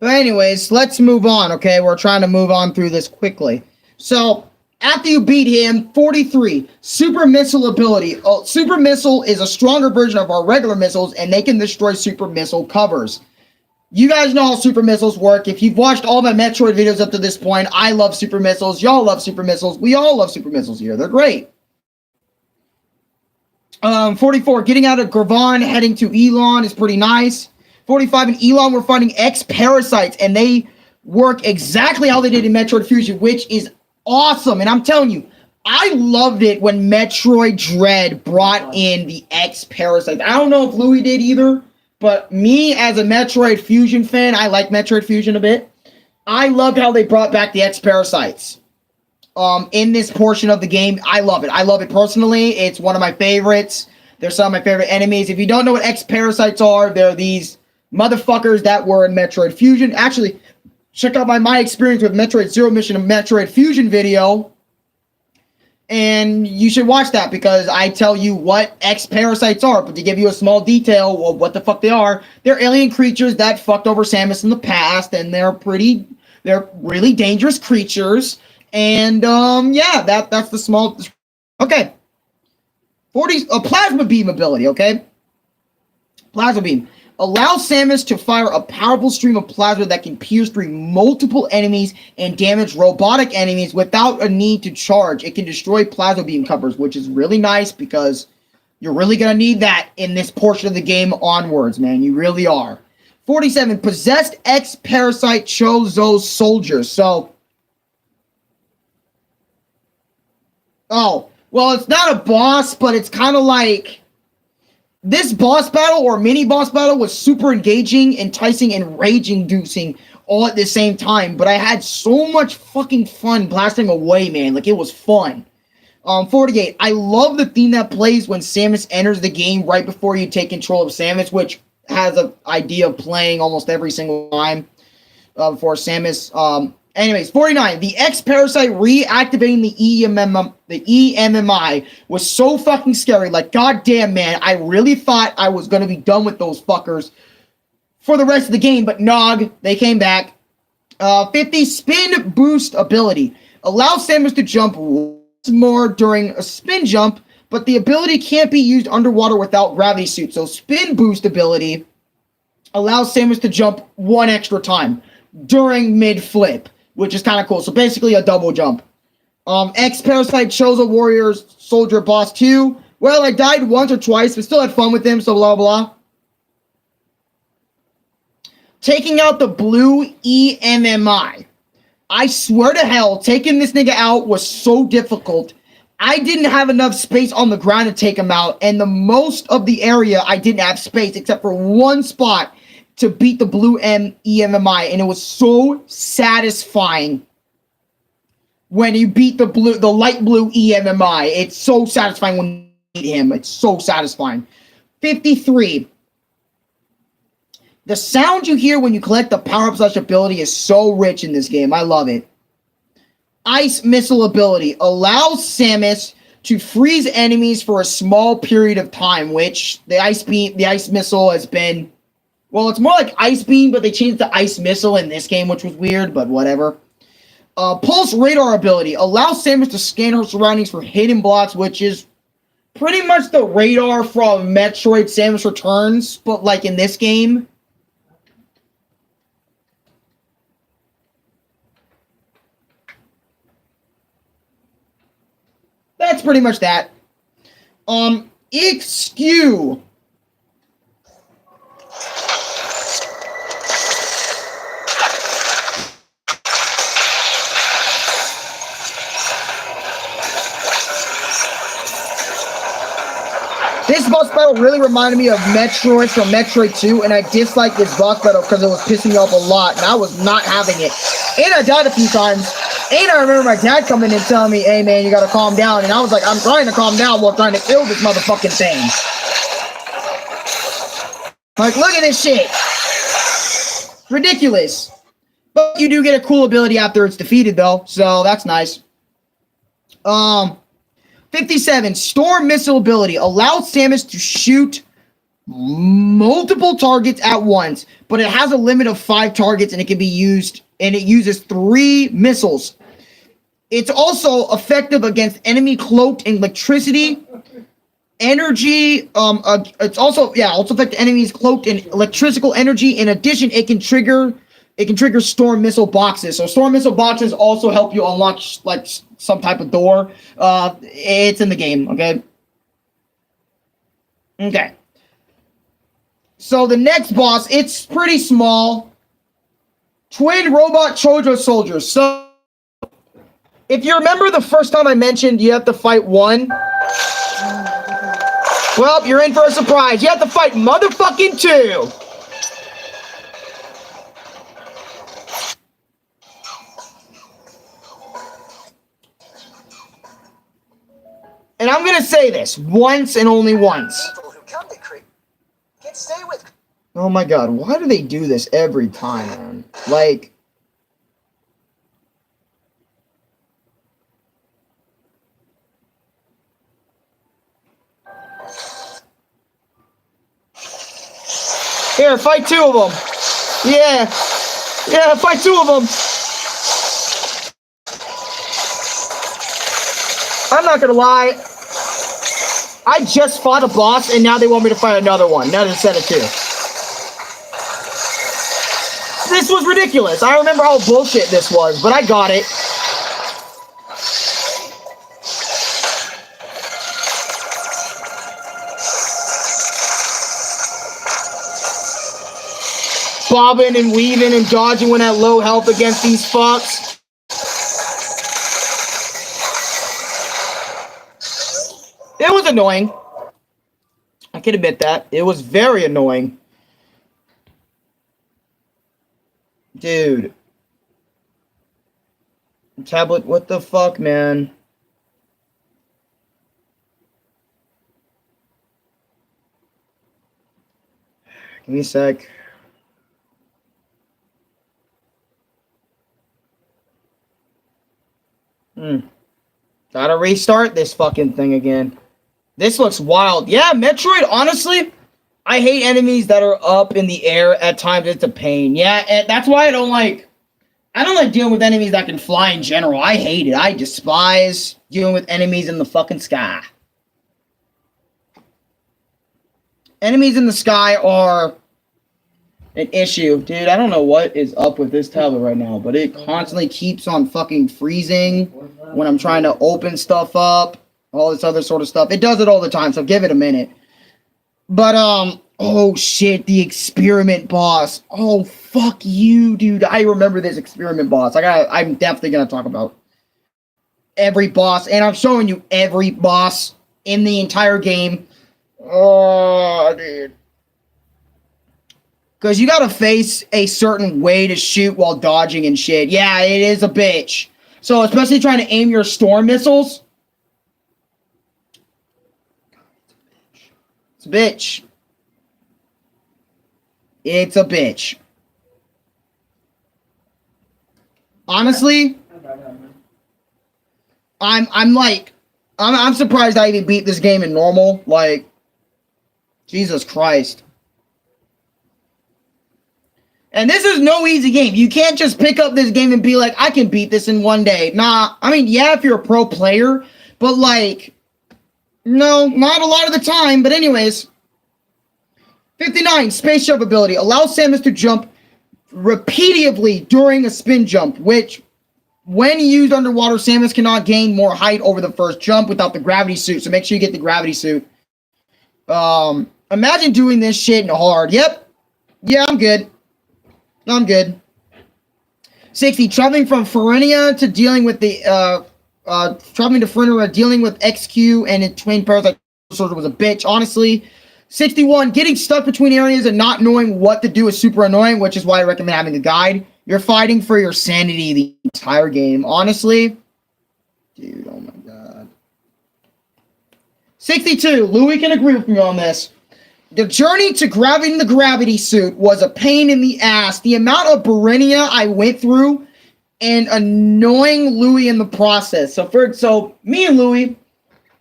But anyways, let's move on, okay? We're trying to move on through this quickly. So, after you beat him, 43, super missile ability. Super missile is a stronger version of our regular missiles, and they can destroy super missile covers. You guys know how super missiles work. If you've watched all my Metroid videos up to this point, I love super missiles. Y'all love super missiles. We all love super missiles here. They're great. 44, getting out of Gravan, heading to Elon is pretty nice. 45, in Elon, we're finding X-Parasites, and they work exactly how they did in Metroid Fusion, which is awesome. And I'm telling you, I loved it when Metroid Dread brought in the X-Parasites. I don't know if Louis did either, but me as a Metroid Fusion fan, I like Metroid Fusion a bit. I loved how they brought back the X-Parasites. In this portion of the game, I love it. I love it personally. It's one of my favorites. They're some of my favorite enemies. If you don't know what X-Parasites are, they're these motherfuckers that were in Metroid Fusion. Actually, check out my experience with Metroid Zero Mission and Metroid Fusion video. And you should watch that because I tell you what X-Parasites are. But to give you a small detail of what the fuck they are, they're alien creatures that fucked over Samus in the past. And they're pretty They're really dangerous creatures. And yeah, that's the small. Okay. 40 a plasma beam ability, okay? Plasma beam. Allow Samus to fire a powerful stream of plasma that can pierce through multiple enemies and damage robotic enemies without a need to charge. It can destroy plasma beam covers, which is really nice because you're really going to need that in this portion of the game onwards, man. You really are. 47. Possessed X-Parasite Chozo's soldiers. So, oh, well, it's not a boss, but it's kind of like this boss battle or mini boss battle was super engaging, enticing, and rage-inducing all at the same time. But I had so much fucking fun blasting away, man. Like, it was fun. 48. I love the theme that plays when Samus enters the game right before you take control of Samus, which has an idea of playing almost every single time for Samus. Anyways, 49. The X-Parasite reactivating the EMMI was so fucking scary. Like, goddamn, man, I really thought I was going to be done with those fuckers for the rest of the game, but nog, they came back. 50. Spin boost ability. Allow Samus to jump more during a spin jump, but the ability can't be used underwater without gravity suit. So spin boost ability allows Samus to jump one extra time during mid flip, which is kind of cool. So basically a double jump. X-Parasite Chozo Warriors Soldier Boss 2. Well, I died once or twice, but still had fun with him, so blah blah. Taking out the blue EMMI. I swear to hell, taking this nigga out was so difficult. I didn't have enough space on the ground to take him out, and the most of the area I didn't have space except for one spot to beat the blue EMMI, and it was so satisfying when you beat the light blue EMMI. It's so satisfying when you beat him. It's so satisfying. 53. The sound you hear when you collect the power-up / ability is so rich in this game. I love it. Ice Missile ability allows Samus to freeze enemies for a small period of time, which the Ice Missile has been... Well, it's more like Ice Beam, but they changed the Ice Missile in this game, which was weird, but whatever. Pulse Radar ability allows Samus to scan her surroundings for hidden blocks, which is pretty much the radar from Metroid Samus Returns, but like in this game. That's pretty much that. Excuse. This boss battle really reminded me of Metroid from Metroid 2, and I disliked this boss battle because it was pissing me off a lot, and I was not having it. And I died a few times. And I remember my dad coming in and telling me, hey man, you gotta calm down. And I was like, I'm trying to calm down while trying to kill this motherfucking thing. Like, look at this shit. Ridiculous. But you do get a cool ability after it's defeated though, so that's nice. 57. Storm Missile ability allows Samus to shoot multiple targets at once, but it has a limit of 5 targets and it can be used, and it uses 3 missiles. It's also effective against enemy cloaked in electricity, energy. It's also affect enemies cloaked in electrical energy. In addition, it can trigger storm missile boxes. So storm missile boxes also help you unlock like some type of door. It's in the game. Okay. Okay. So the next boss, it's pretty small. Twin Robot Chojo Soldiers. So if you remember the first time I mentioned you have to fight one, well, you're in for a surprise. You have to fight motherfucking 2. And I'm going to say this once and only once. Oh my god, why do they do this every time, man? Like... Here, fight 2 of them. Yeah, fight 2 of them. I'm not gonna lie. I just fought a boss, and now they want me to fight another one. Now instead of 2. This was ridiculous. I remember how bullshit this was, but I got it. Bobbing and weaving and dodging when at low health against these fucks. It was annoying. I can admit that. It was very annoying. Dude. Tablet, what the fuck, man? Give me a sec. Gotta restart this fucking thing again. This looks wild. Yeah, Metroid, honestly, I hate enemies that are up in the air. At times, it's a pain. Yeah, and that's why I don't like dealing with enemies that can fly in general. I hate it. I despise dealing with enemies in the fucking sky. Enemies in the sky are an issue. Dude, I don't know what is up with this tablet right now, but it constantly keeps on fucking freezing when I'm trying to open stuff up, all this other sort of stuff. It does it all the time, so give it a minute. But, oh shit, the experiment boss. Oh, fuck you, dude. I remember this experiment boss. I'm definitely gonna talk about every boss, and I'm showing you every boss in the entire game. Oh, dude. Because you gotta face a certain way to shoot while dodging and shit. Yeah, it is a bitch. So, especially trying to aim your storm missiles. It's a bitch. It's a bitch. Honestly, I'm surprised I even beat this game in normal. Like, Jesus Christ. And this is no easy game. You can't just pick up this game and be like, I can beat this in one day. Nah, I mean, yeah, if you're a pro player, but like, no, not a lot of the time. But anyways, 59, space jump ability. Allows Samus to jump repeatedly during a spin jump, which, when used underwater, Samus cannot gain more height over the first jump without the gravity suit. So make sure you get the gravity suit. Imagine doing this shit in hard. Yep. Yeah, I'm good. I'm good. 60, traveling from Ferenia to dealing with the, traveling to Ferenia, dealing with XQ and its twin parasite soldier was a bitch, honestly. 61, getting stuck between areas and not knowing what to do is super annoying, which is why I recommend having a guide. You're fighting for your sanity the entire game, honestly. Dude, oh my god. 62, Louis can agree with me on this. The journey to grabbing the gravity suit was a pain in the ass. The amount of Berenia I went through and annoying Louis in the process. So me and Louis,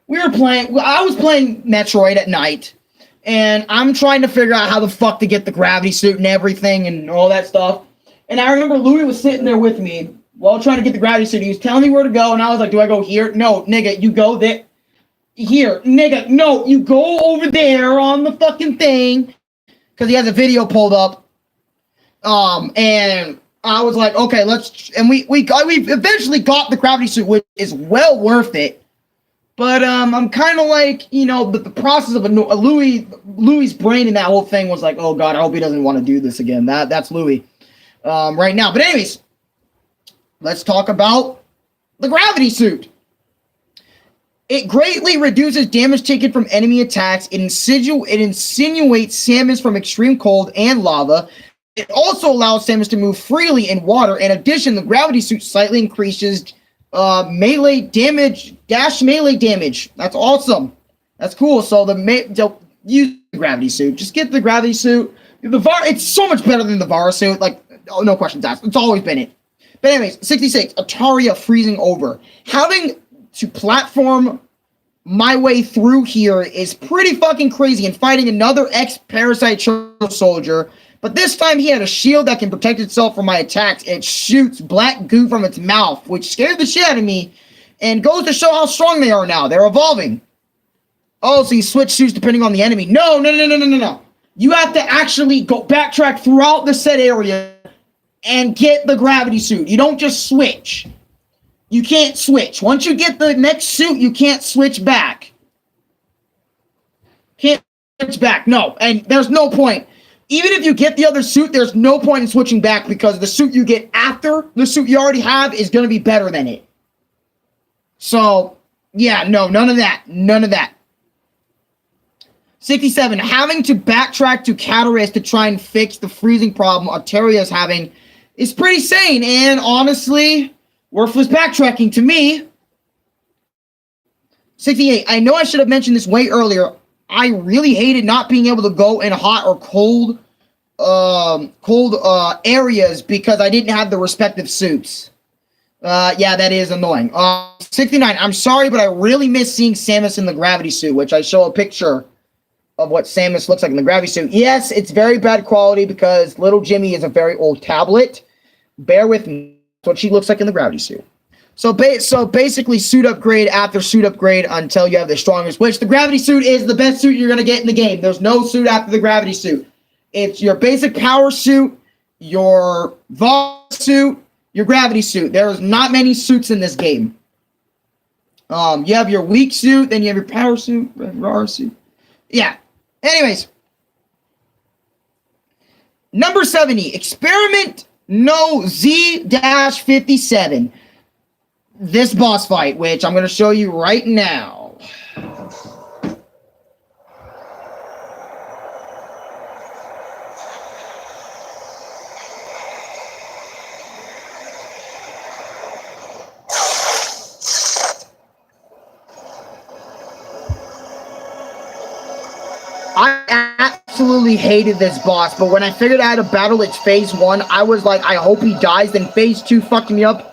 I was playing Metroid at night, and I'm trying to figure out how the fuck to get the gravity suit and everything and all that stuff. And I remember Louis was sitting there with me while trying to get the gravity suit. He was telling me where to go, and I was like, do I go here? No, nigga, you go there. Here, nigga, no, you go over there on the fucking thing. Because he has a video pulled up. And I was like, okay, we eventually got the gravity suit, which is well worth it. But I'm kind of like, the process of Louis' brain in that whole thing was like, oh god, I hope he doesn't want to do this again. That's Louis right now. But anyways, let's talk about the gravity suit. It greatly reduces damage taken from enemy attacks. It insinuates Samus from extreme cold and lava. It also allows Samus to move freely in water. In addition, the gravity suit slightly increases melee damage, dash melee damage. That's awesome. That's cool. So use the gravity suit. Just get the gravity suit. It's so much better than the Vara suit. Like, no questions asked. It's always been it. But anyways, 66, Ataria freezing over. Having to platform my way through here is pretty fucking crazy, and fighting another ex-parasite soldier, but this time he had a shield that can protect itself from my attacks. It shoots black goo from its mouth, which scared the shit out of me, And goes to show how strong they are now. They're evolving. Oh, so you switch suits depending on the enemy. No. You have to actually go backtrack throughout the set area and get the gravity suit. You don't just switch. You can't switch. Once you get the next suit, you can't switch back. Can't switch back. No. And there's no point. Even if you get the other suit, there's no point in switching back because the suit you get after the suit you already have is going to be better than it. So, yeah, no, none of that. None of that. 67. Having to backtrack to Catalyst to try and fix the freezing problem Altaria is having is pretty sane and honestly worthless backtracking to me. 68. I know I should have mentioned this way earlier. I really hated not being able to go in hot or cold areas because I didn't have the respective suits. Yeah, that is annoying. 69. I'm sorry, but I really miss seeing Samus in the gravity suit, which I show a picture of what Samus looks like in the gravity suit. Yes, it's very bad quality because little Jimmy is a very old tablet. Bear with me. That's what she looks like in the gravity suit. So basically suit upgrade after suit upgrade until you have the strongest, which the gravity suit is the best suit you're going to get in the game. There's no suit after the gravity suit. It's your basic power suit, your vol suit, your gravity suit. There's not many suits in this game. You have your weak suit, then you have your power suit, raw suit. Yeah. Anyways. Number 70. Experiment No Z-57. This boss fight, which I'm going to show you right now. I absolutely hated this boss, but when I figured out how to battle its phase 1, I was like, I hope he dies. Then phase 2 fucked me up.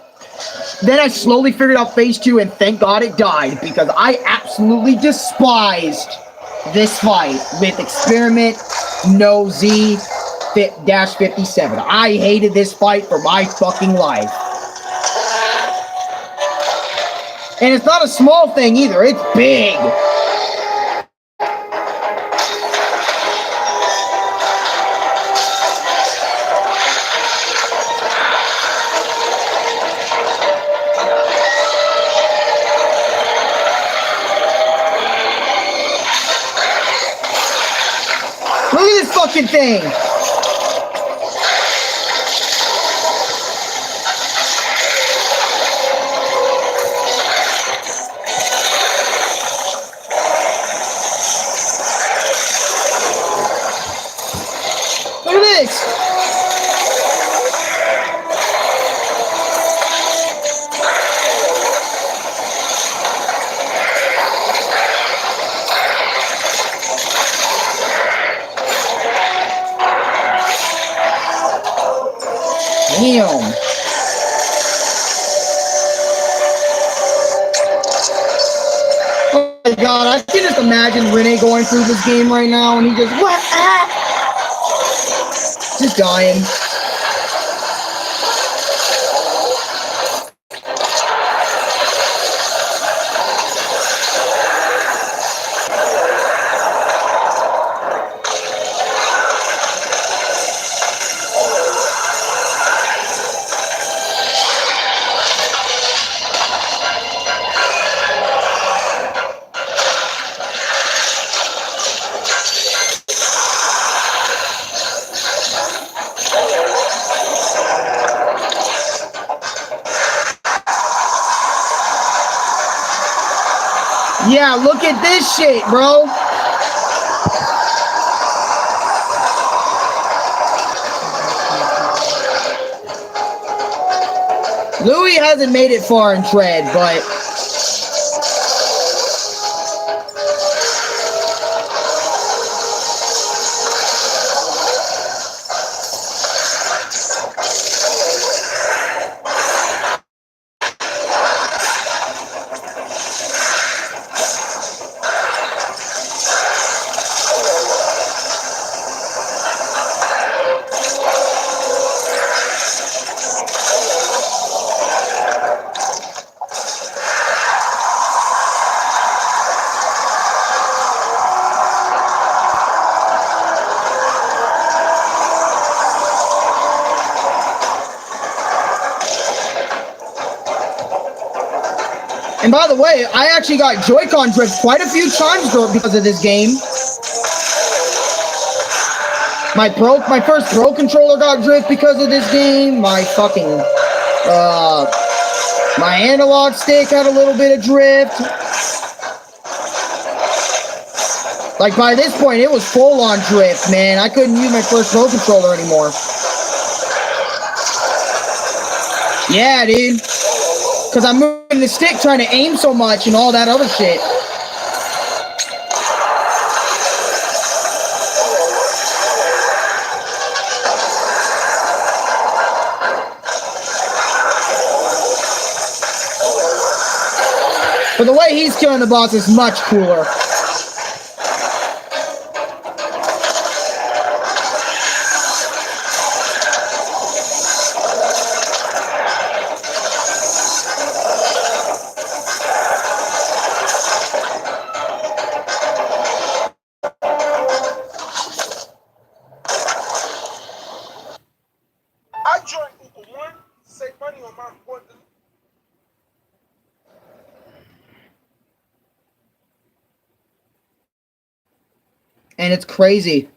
Then I slowly figured out phase 2, and thank God it died, because I absolutely despised this fight with Experiment No Z-57. I hated this fight for my fucking life. And it's not a small thing either, it's big. Look at this fucking thing! Look at this! Damn. Oh my god, I can just imagine Renee going through this game right now and he just, what? Ah! Just dying. Yeah, look at this shit, bro. Louis hasn't made it far in Tread, but And by the way, I actually got Joy-Con drift quite a few times because of this game. My first Pro controller got drift because of this game. My analog stick had a little bit of drift. Like, by this point, it was full-on drift, man. I couldn't use my first Pro controller anymore. Yeah, dude. Because I'm moving the stick trying to aim so much and all that other shit. But the way he's killing the boss is much cooler. I joined Google One to save money on my board. And it's crazy.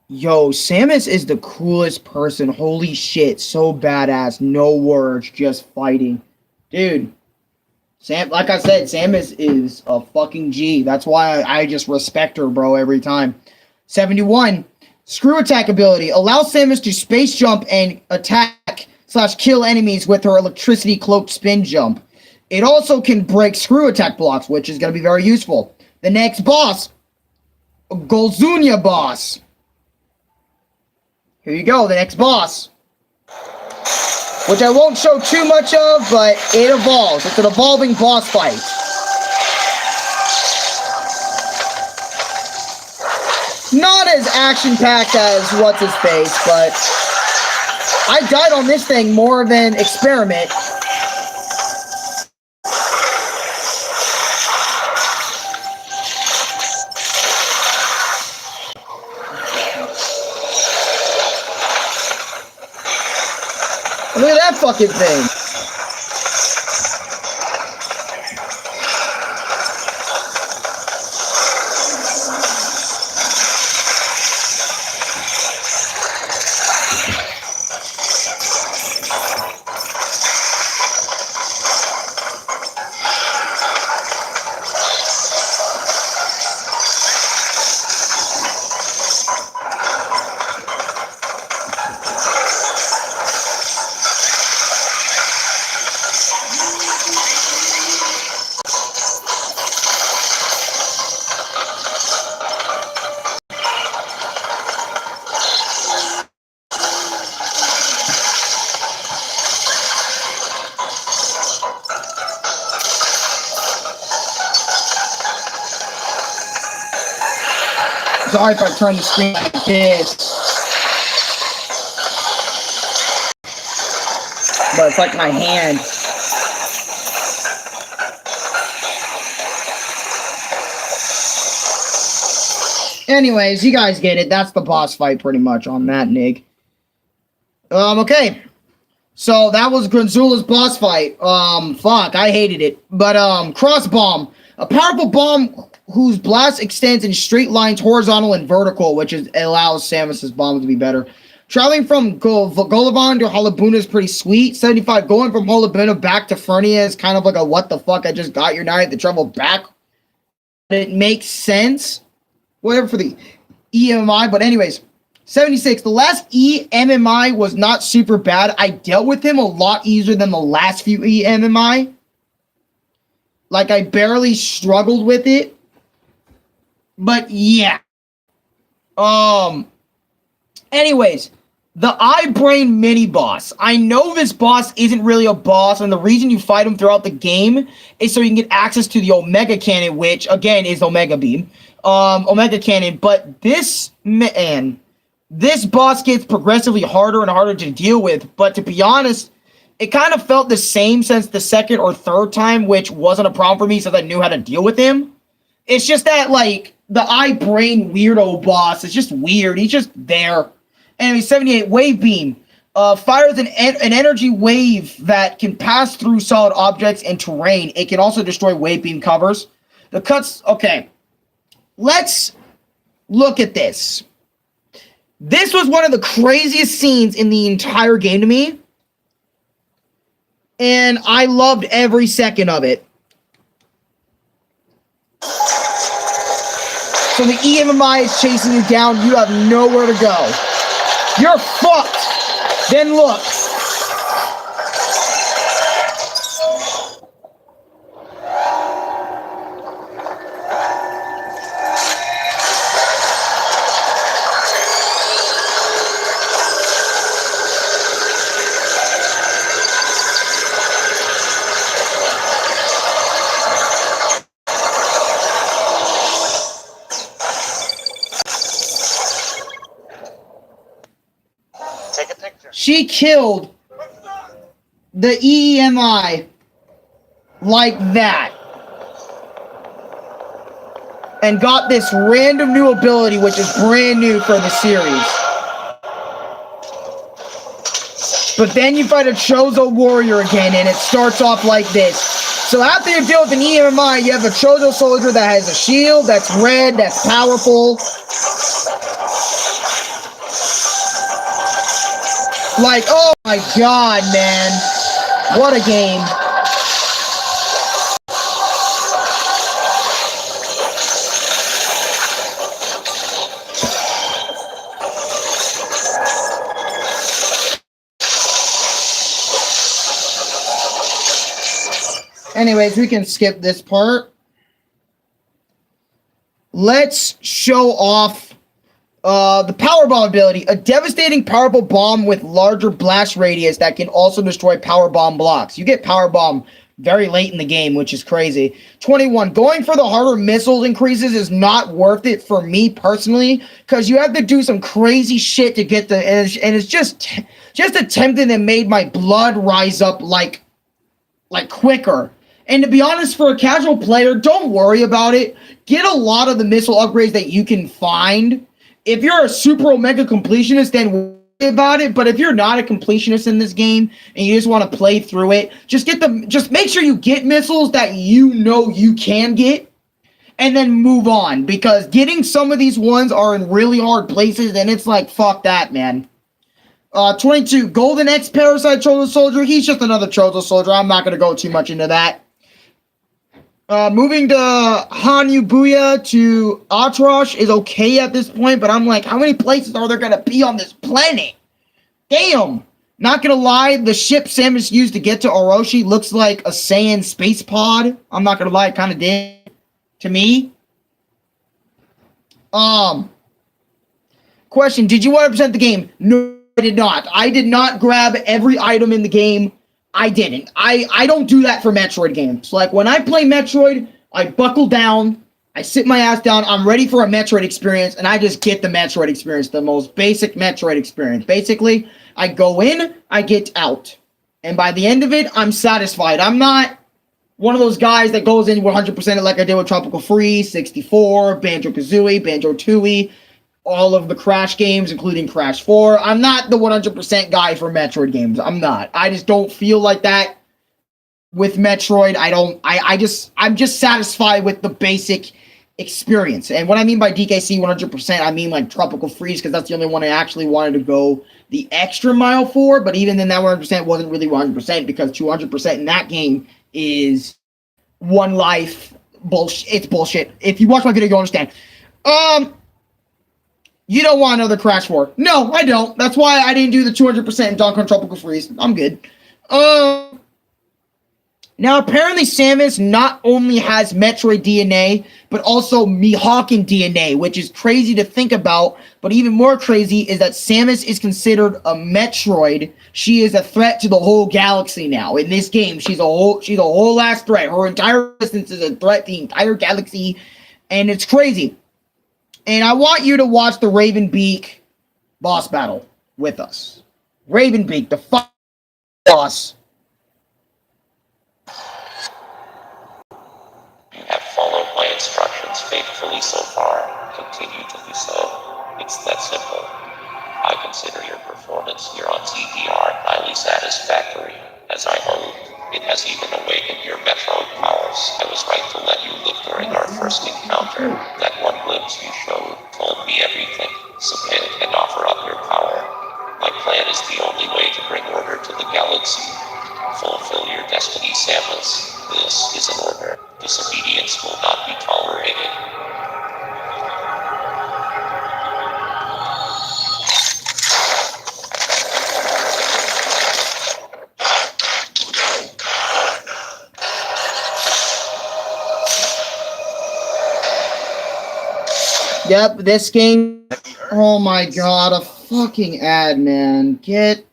Yo, Samus is the coolest person. Holy shit, so badass. No words, just fighting. Dude, like I said, Samus is a fucking G. That's why I just respect her, bro, every time. 71. Screw attack ability. Allow Samus to space jump and attack/kill enemies with her electricity cloaked spin jump. It also can break screw attack blocks, which is going to be very useful. The next boss, Golzunia boss. Here you go, the next boss. Which I won't show too much of, but it evolves. It's an evolving boss fight. Not as action-packed as What's-His-Face, but I died on this thing more than Experiment. Look at that fucking thing. Sorry if I turn the screen like this. But it's like my hand. Anyways, you guys get it. That's the boss fight pretty much on that, Nig. Okay. So that was Granzula's boss fight. Fuck, I hated it. But, Cross Bomb. A powerful bomb whose blast extends in straight lines, horizontal and vertical, which allows Samus's bomb to be better. Traveling from Golovan to Halabuna is pretty sweet. 75, going from Halabuna back to Fernia is kind of like a what the fuck, I just got your knife to travel back. It makes sense. Whatever for the EMMI, but anyways. 76, the last EMMI was not super bad. I dealt with him a lot easier than the last few EMMI. Like, I barely struggled with it. But, yeah. Anyways, the Eyebrain mini-boss. I know this boss isn't really a boss, and the reason you fight him throughout the game is so you can get access to the Omega Cannon, which, again, is Omega Beam. Omega Cannon. But this, man, this boss gets progressively harder and harder to deal with. But to be honest, it kind of felt the same since the second or third time, which wasn't a problem for me since I knew how to deal with him. It's just that, like, the Eyebrain weirdo boss is just weird. He's just there. Anyway, 78, Wave Beam. fires an energy wave that can pass through solid objects and terrain. It can also destroy wave beam covers. The cuts. Okay, let's look at this. This was one of the craziest scenes in the entire game to me, and I loved every second of it. So the EMMI is chasing you down. You have nowhere to go. You're fucked. Then look. Take a picture. She killed the EMI like that. And got this random new ability, which is brand new for the series. But then you fight a Chozo warrior again, and it starts off like this. So after you deal with an EMI, you have a Chozo soldier that has a shield, that's red, that's powerful. Like, oh my god, man. What a game. Anyways, we can skip this part. Let's show off the power bomb ability. A devastating powerful bomb with larger blast radius that can also destroy power bomb blocks. You get power bomb very late in the game, which is crazy. 21. Going for the harder missiles increases is not worth it for me personally, because you have to do some crazy shit to get the and it's just attempting that made my blood rise up like quicker. And to be honest, for a casual player, don't worry about it. Get a lot of the missile upgrades that you can find. If you're a super omega completionist, then worry about it. But if you're not a completionist in this game and you just want to play through it, just make sure you get missiles that you know you can get, and then move on. Because getting some of these ones are in really hard places, and it's like, fuck that, man. 22. Golden X Parasite Chozo Soldier. He's just another Chozo Soldier. I'm not going to go too much into that. Moving to Hanyu Booya to Atrosh is okay at this point, but I'm like, how many places are there going to be on this planet? Damn! Not going to lie, the ship Samus used to get to Orochi looks like a Saiyan space pod. I'm not going to lie, it kind of did to me. Question, did you 100% the game? No, I did not. I did not grab every item in the game. I didn't. I don't do that for Metroid games. Like, when I play Metroid, I buckle down, I sit my ass down, I'm ready for a Metroid experience, and I just get the Metroid experience, the most basic Metroid experience. Basically, I go in, I get out. And by the end of it, I'm satisfied. I'm not one of those guys that goes in 100% like I did with Tropical Freeze, 64, Banjo-Kazooie, Banjo-Tooie, all of the Crash games, including Crash 4. I'm not the 100% guy for Metroid games. I'm not. I just don't feel like that with Metroid. I'm just satisfied with the basic experience. And what I mean by DKC 100%, I mean like Tropical Freeze, because that's the only one I actually wanted to go the extra mile for. But even then, that 100% wasn't really 100%, because 200% in that game is one life bullshit. It's bullshit. If you watch my video, you'll understand. You don't want another Crash 4. No, I don't. That's why I didn't do the 200% in Donkey Kong Tropical Freeze. I'm good. Now, apparently Samus not only has Metroid DNA, but also Mihawken DNA, which is crazy to think about. But even more crazy is that Samus is considered a Metroid. She is a threat to the whole galaxy now. In this game, she's a whole ass threat. Her entire existence is a threat to the entire galaxy, and it's crazy. And I want you to watch the Ravenbeak boss battle with us. Ravenbeak, the boss. You have followed my instructions faithfully so far. Continue to do so. It's that simple. I consider your performance here on TPR highly satisfactory. As I hoped, it has even awakened your Metroid powers. I was right to let you live during our first encounter. That one glimpse you showed told me everything. Submit and offer up your power. My plan is the only way to bring order to the galaxy. Fulfill your destiny, Samus. This is an order. Disobedience will not be tolerated. Yep, this game. Oh my god, a fucking ad, man. Get.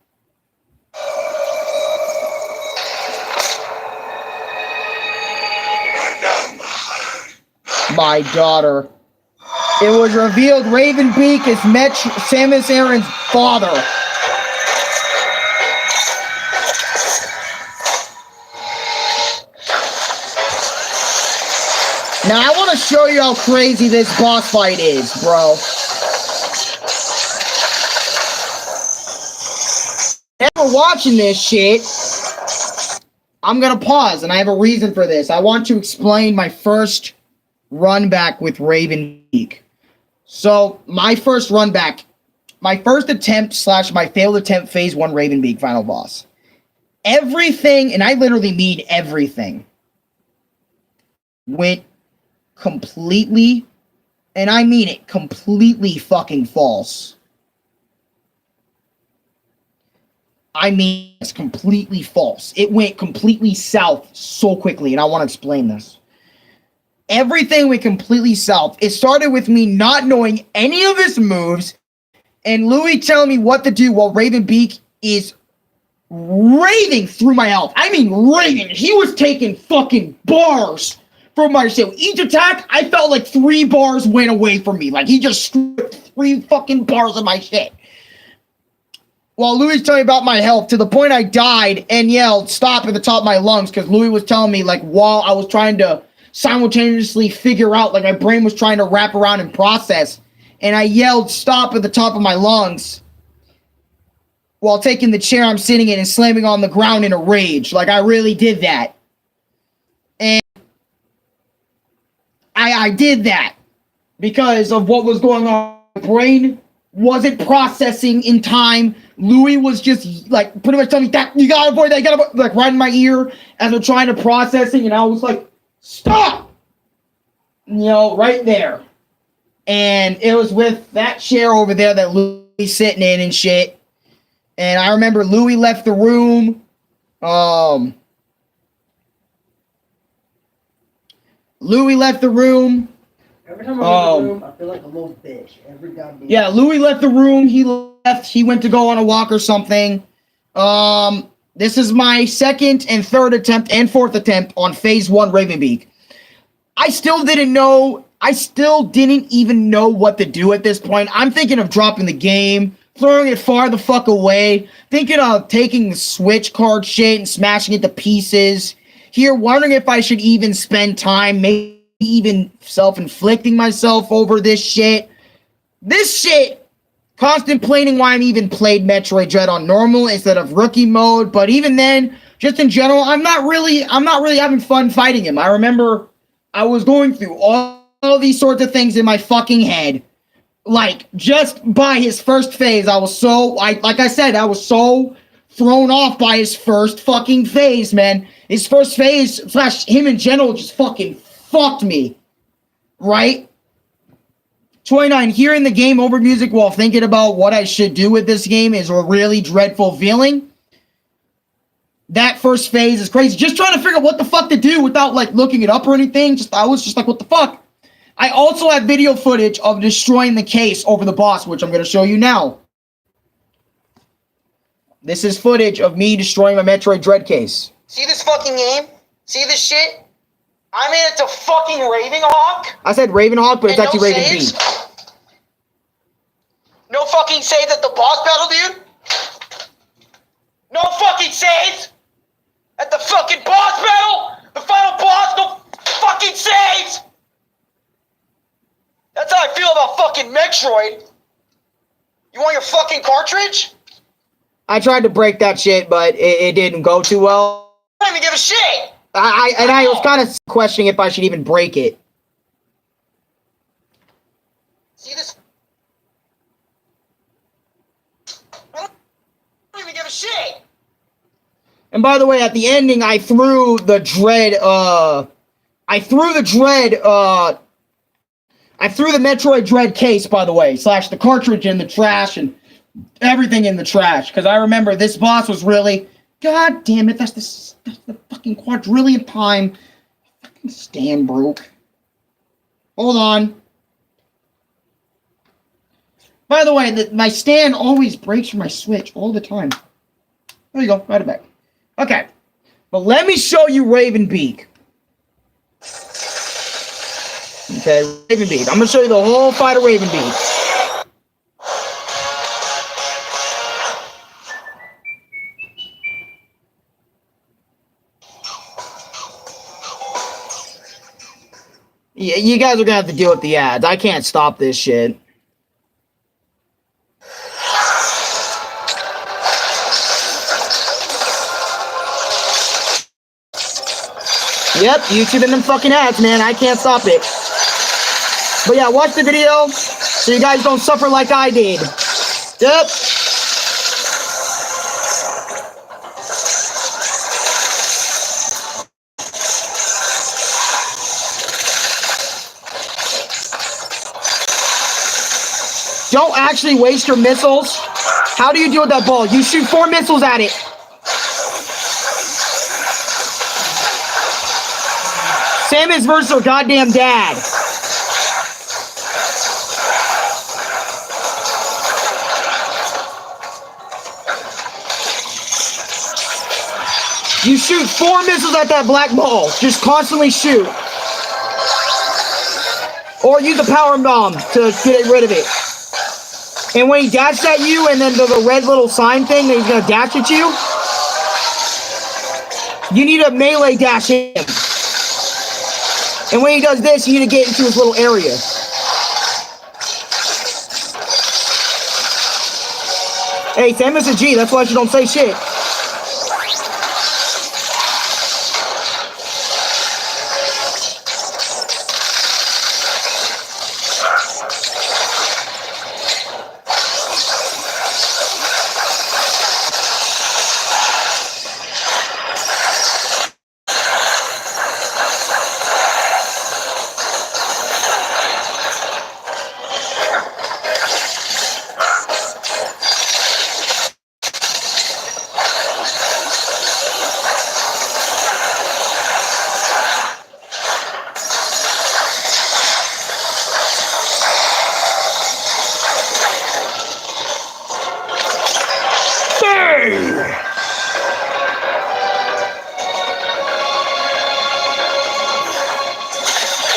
My daughter. It was revealed Ravenbeak is Samus Aran's father. Now I want to show you how crazy this boss fight is, bro. After watching this shit, I'm gonna pause, and I have a reason for this. I want to explain my first run back with Ravenbeak. So, my first run back, my first attempt / my failed attempt, phase 1 Ravenbeak final boss. Everything, and I literally mean everything, went completely, and I mean it, completely fucking false. I mean, it's completely false. It went completely south so quickly, and I want to explain this. Everything went completely south. It started with me not knowing any of his moves, and Louis telling me what to do while Ravenbeak is raving through my health. I mean raving. He was taking fucking bars from my shit. Each attack, I felt like 3 bars went away from me. Like he just stripped 3 fucking bars of my shit. While Louis telling me about my health, to the point I died and yelled stop at the top of my lungs, because Louis was telling me, like, while I was trying to simultaneously figure out, like, my brain was trying to wrap around and process, and I yelled stop at the top of my lungs while taking the chair I'm sitting in and slamming on the ground in a rage. Like, I really did that. And I did that because of what was going on. My brain wasn't processing in time. Louis was just, like, pretty much telling me that you gotta avoid that, you gotta avoid, like, right in my ear as I'm trying to processing, and I was like, stop! You know, right there. And it was with that chair over there that Louis sitting in and shit. And I remember Louis left the room. Louis left the room. Every time I'm in the room, I feel like a little bitch. Every goddamn. Yeah, Louis left the room. He left. He went to go on a walk or something. This is my second and third attempt and fourth attempt on phase 1 Ravenbeak. I still didn't know. I still didn't even know what to do at this point. I'm thinking of dropping the game, throwing it far the fuck away, thinking of taking the Switch card shit and smashing it to pieces. Here, wondering if I should even spend time, maybe even self-inflicting myself over this shit. This shit, contemplating why I'm even played Metroid Dread on normal instead of rookie mode, but even then, just in general, I'm not really having fun fighting him. I remember I was going through all these sorts of things in my fucking head. Like, just by his first phase, I was so, like I said, I was so thrown off by his first fucking phase, man. His first phase, / him in general, just fucking fucked me. Right? 29, hearing the game over music while thinking about what I should do with this game is a really dreadful feeling. That first phase is crazy. Just trying to figure out what the fuck to do without, like, looking it up or anything. I was just like, what the fuck? I also have video footage of destroying the case over the boss, which I'm going to show you now. This is footage of me destroying my Metroid Dread case. See this fucking game? See this shit? I made it to fucking Ravenhawk. I said Ravenhawk, but it's and actually no Raven saves? B. No fucking saves at the boss battle, dude? No fucking saves? At the fucking boss battle? The final boss? No fucking saves? That's how I feel about fucking Metroid. You want your fucking cartridge? I tried to break that shit, but it didn't go too well. I don't even give a shit. I was kind of questioning if I should even break it. See this? I don't even give a shit. And by the way, at the ending, I threw the Metroid Dread case, by the way, / the cartridge in the trash and everything in the trash. Because I remember this boss was really, god damn it, that's the fucking quadrillion time. Fucking stand broke. Hold on. By the way, my stand always breaks from my Switch all the time. There you go, right it back. Okay, but let me show you Ravenbeak. Okay, Ravenbeak. I'm gonna show you the whole fight of Ravenbeak. Yeah, you guys are gonna have to deal with the ads. I can't stop this shit. Yep, YouTube and them fucking ads, man. I can't stop it. But yeah, watch the video so you guys don't suffer like I did. Yep. Don't actually waste your missiles. How do you deal with that ball? You shoot 4 missiles at it. Samus versus her goddamn dad. You shoot 4 missiles at that black ball. Just constantly shoot. Or use a power bomb to get rid of it. And when he dashes at you and then the red little sign thing that he's going to dash at you, you need a melee dash him. And when he does this, you need to get into his little area. Hey, Samus a G, that's why she don't say shit.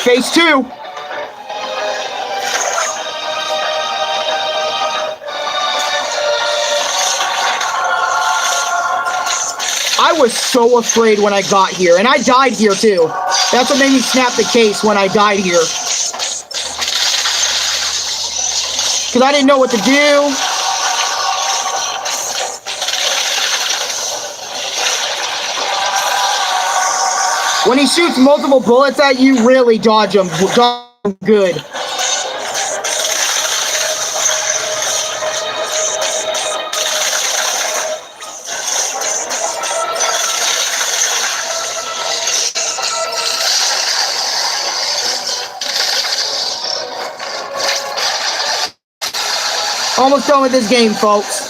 Phase 2. I was so afraid when I got here, and I died here too. That's what made me snap the case when I died here. Because I didn't know what to do. When he shoots multiple bullets at you, really dodge them. Dodge them good. Almost done with this game, folks.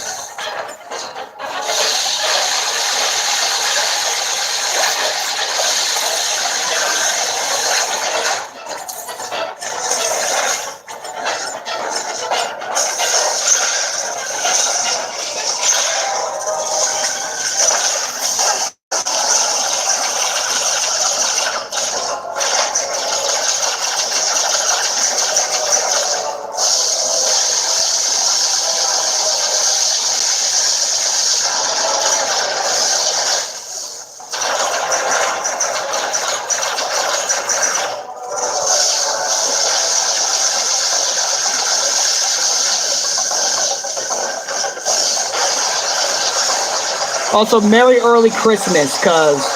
Also, Merry Early Christmas, because,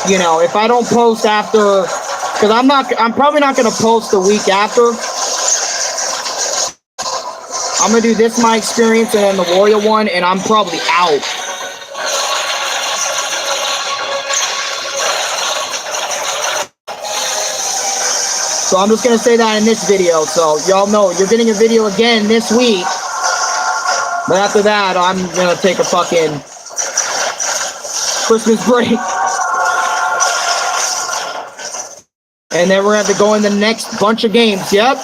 you know, if I don't post after, because I'm probably not going to post the week after. I'm going to do this, my experience, and then the Warrior one, and I'm probably out. So I'm just going to say that in this video, so y'all know you're getting a video again this week. But after that, I'm going to take a fucking Christmas break. And then we're going to have to go in the next bunch of games. Yep.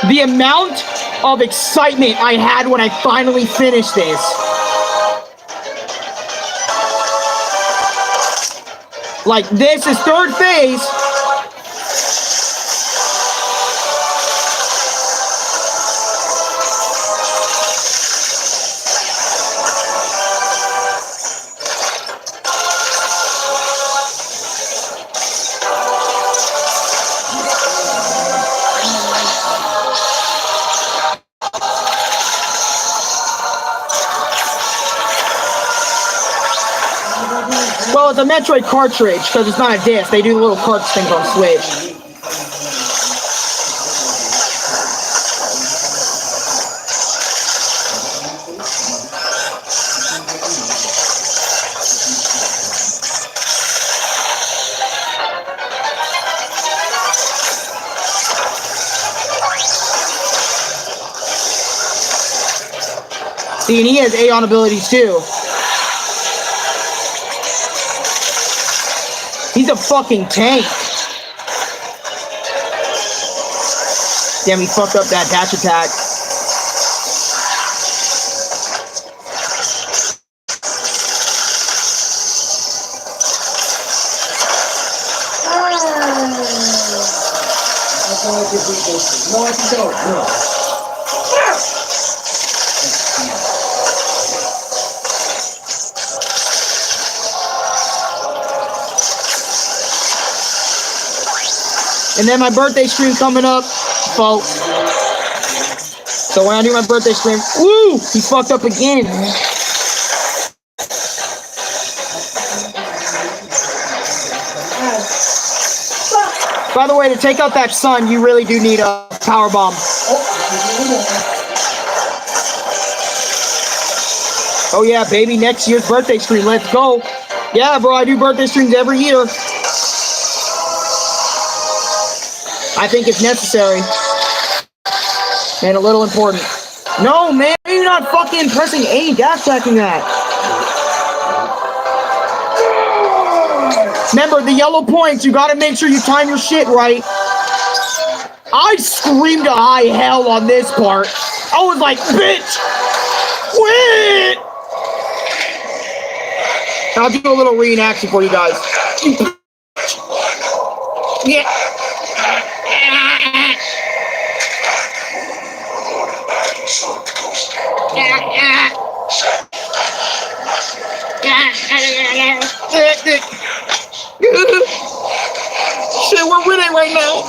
The amount of excitement I had when I finally finished this. Like, this is third phase. Well, it's a Metroid cartridge, because it's not a disc. They do the little cartridge things on Switch. See, and he has Aeon abilities too. He's a fucking tank. Damn, he fucked up that dash attack. No, I can go. No. And then my birthday stream coming up, folks. So when I do my birthday stream, woo, he fucked up again. By the way, to take out that sun, you really do need a power bomb. Oh yeah, baby, next year's birthday stream, let's go. Yeah, bro, I do birthday streams every year. I think it's necessary. And a little important. No, man, you're not fucking pressing A, dash tracking that. Remember, the yellow points, you gotta make sure you time your shit right. I screamed to high hell on this part. I was like, bitch, quit! I'll do a little reenaction for you guys. Yeah. Shit, we're winning right now.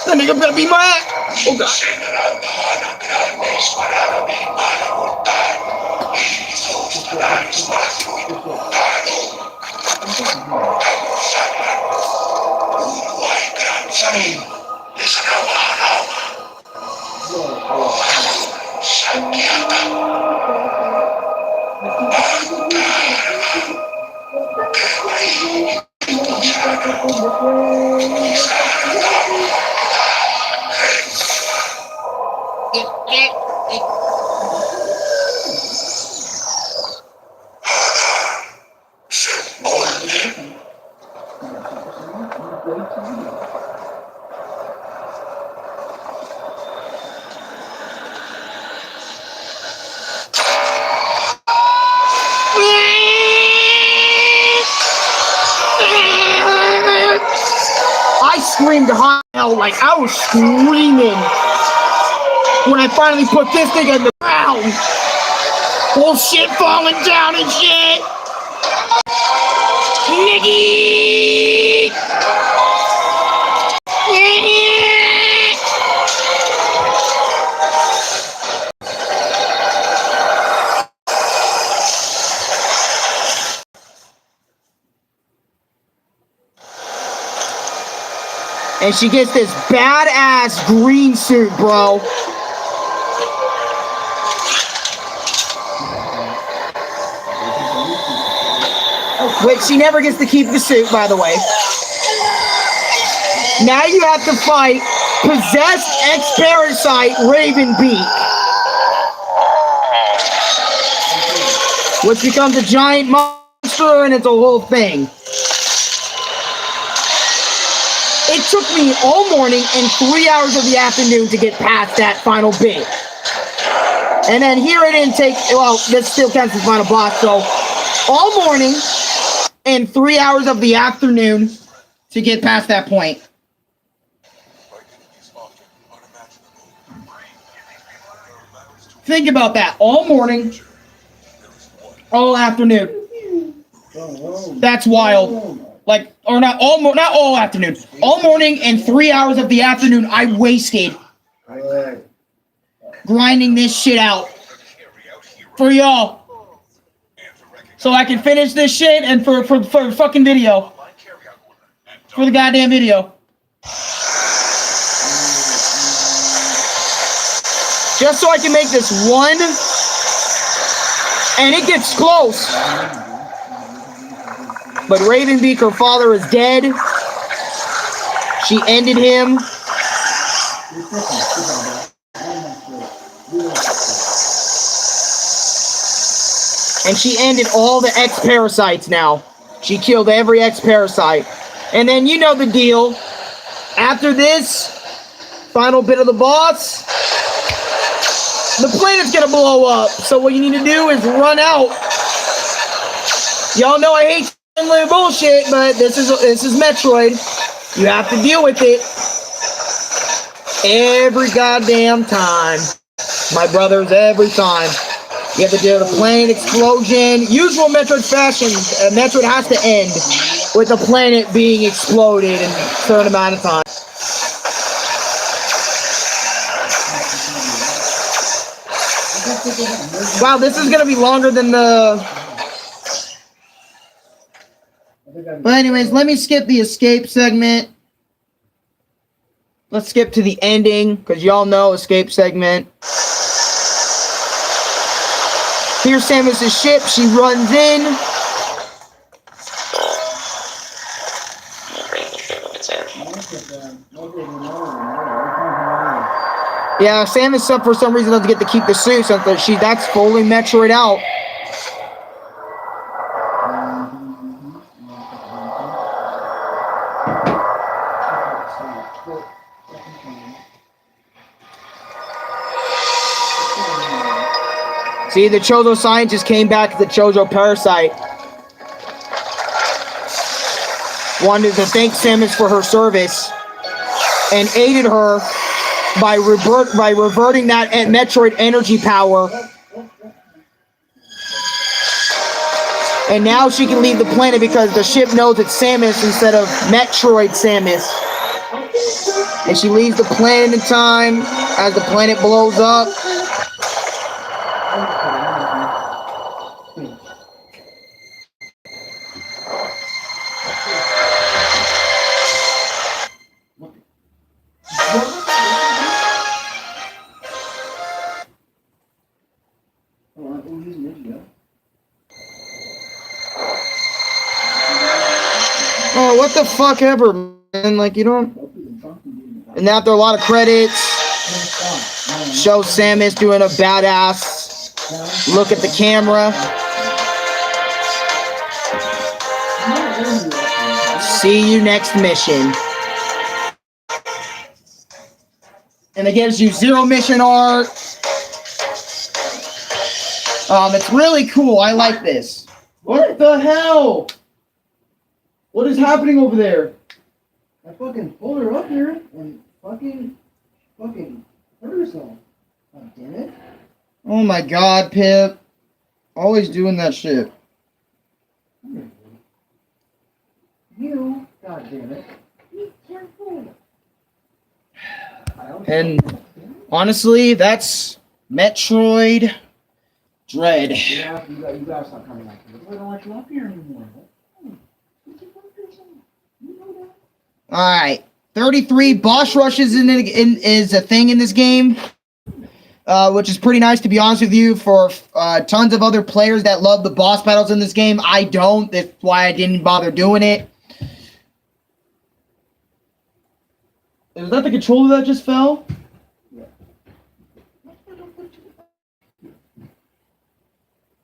That nigga better be mad. Oh god. I screamed high hell, like I was screaming when I finally put this thing in the ground. Whole shit falling down and shit. Niggy! And she gets this badass green suit, bro. Which she never gets to keep the suit, by the way. Now you have to fight possessed ex-parasite Ravenbeak, which becomes a giant monster, and it's a whole thing. It took me all morning and 3 hours of the afternoon to get past that final bit. And then here it didn't take, well, this still counts as the final boss, so all morning and 3 hours of the afternoon to get past that point. Think about that. All morning, all afternoon. That's wild. Like, or not all afternoon. All morning and 3 hours of the afternoon I wasted grinding this shit out for y'all, so I can finish this shit and for fucking video, for the goddamn video. Just so I can make this one, and it gets close. But Ravenbeak, her father, is dead. She ended him. And she ended all the ex-parasites now. She killed every ex-parasite. And then you know the deal. After this final bit of the boss, the planet's gonna blow up. So what you need to do is run out. Y'all know I hate bullshit, but this is Metroid. You have to deal with it every goddamn time, my brothers. Every time you have to deal with a plane explosion. Usual Metroid fashion, Metroid has to end with the planet being exploded in a certain amount of time. Wow, this is gonna be longer than the. But anyways, let me skip the escape segment. Let's skip to the ending, because y'all know escape segment. Here's Samus's ship. She runs in. Yeah, Samus for some reason doesn't get to keep the suit, so that's fully Metroid out. See, the Chozo scientist came back as the Chozo parasite. Wanted to thank Samus for her service and aided her by reverting that Metroid energy power. And now she can leave the planet because the ship knows it's Samus instead of Metroid Samus. And she leaves the planet in time as the planet blows up. Oh, what the fuck ever, man. Like, you don't. And after a lot of credits, show Samus doing a badass look at the camera. See you next mission. And it gives you 0 mission art. It's really cool. I like this. What the hell? What is happening over there? I fucking pulled her up here and fucking hurt herself. God damn it. Oh my god, Pip. Always doing that shit. You, god damn it. Be careful. And honestly, that's Metroid Dread. Yeah, you gotta stop coming up here. I don't want you up here anymore. Alright. 33 boss rushes is a thing in this game, which is pretty nice, to be honest with you, for tons of other players that love the boss battles in this game. I don't. That's why I didn't bother doing it. Is that the controller that just fell? Yeah.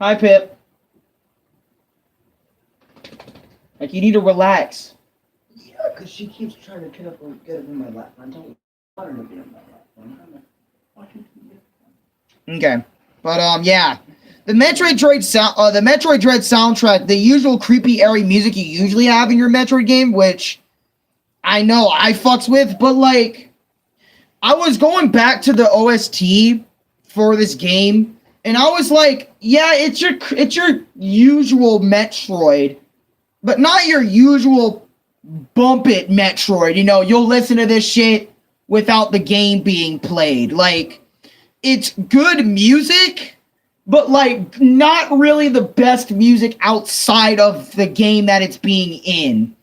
Hi, Pip. Like, you need to relax. Yeah, because she keeps trying to get up in my lap. I don't want her to be in my lap. I'm trying to watch her. Okay. But, yeah. The Metroid Dread soundtrack, the usual creepy, airy music you usually have in your Metroid game, which I know I fucks with, but, like, I was going back to the OST for this game, and I was like, yeah, it's your usual Metroid, but not your usual bump it Metroid. You know, you'll listen to this shit without the game being played. Like, it's good music, but, like, not really the best music outside of the game that it's being in.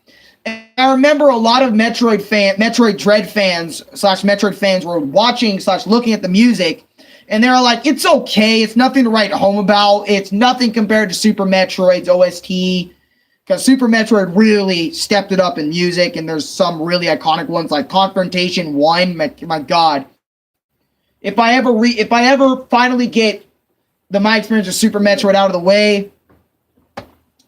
And I remember a lot of Metroid Dread fans / Metroid fans were watching / looking at the music, and they were like, it's okay, it's nothing to write home about, it's nothing compared to Super Metroid's OST, because Super Metroid really stepped it up in music, and there's some really iconic ones like Confrontation 1, my god. If I ever finally get my experience of Super Metroid out of the way,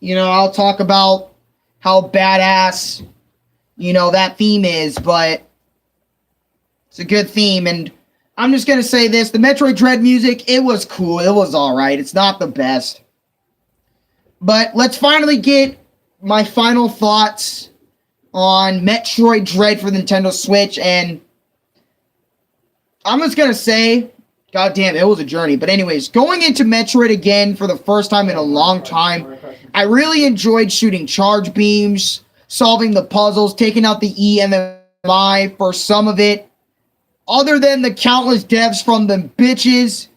you know, I'll talk about how badass, you know, that theme is, but it's a good theme. And I'm just going to say this, the Metroid Dread music, it was cool. It was all right. It's not the best. But let's finally get my final thoughts on Metroid Dread for the Nintendo Switch. And I'm just going to say, god damn, it was a journey. But anyways, going into Metroid again for the first time in a long time, I really enjoyed shooting charge beams, solving the puzzles, taking out the E and the I for some of it. Other than the countless deaths from the bitches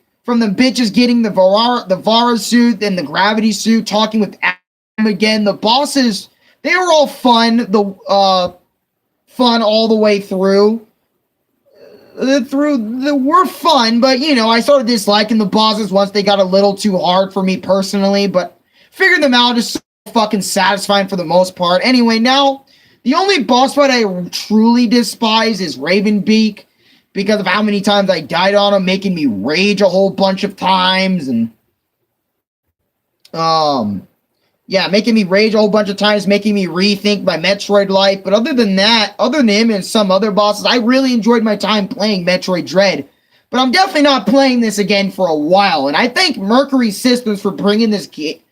getting the Vara suit and the gravity suit, talking with Adam again. The bosses, they were all fun. Fun all the way through. Were fun, but you know, I started disliking the bosses once they got a little too hard for me personally, but figuring them out is so fucking satisfying for the most part. Anyway, now, the only boss fight I truly despise is Ravenbeak, because of how many times I died on him, making me rage a whole bunch of times, and yeah, making me rage a whole bunch of times, making me rethink my Metroid life. But other than that, other than him and some other bosses, I really enjoyed my time playing Metroid Dread. But I'm definitely not playing this again for a while. And I thank Mercury Systems for bringing this game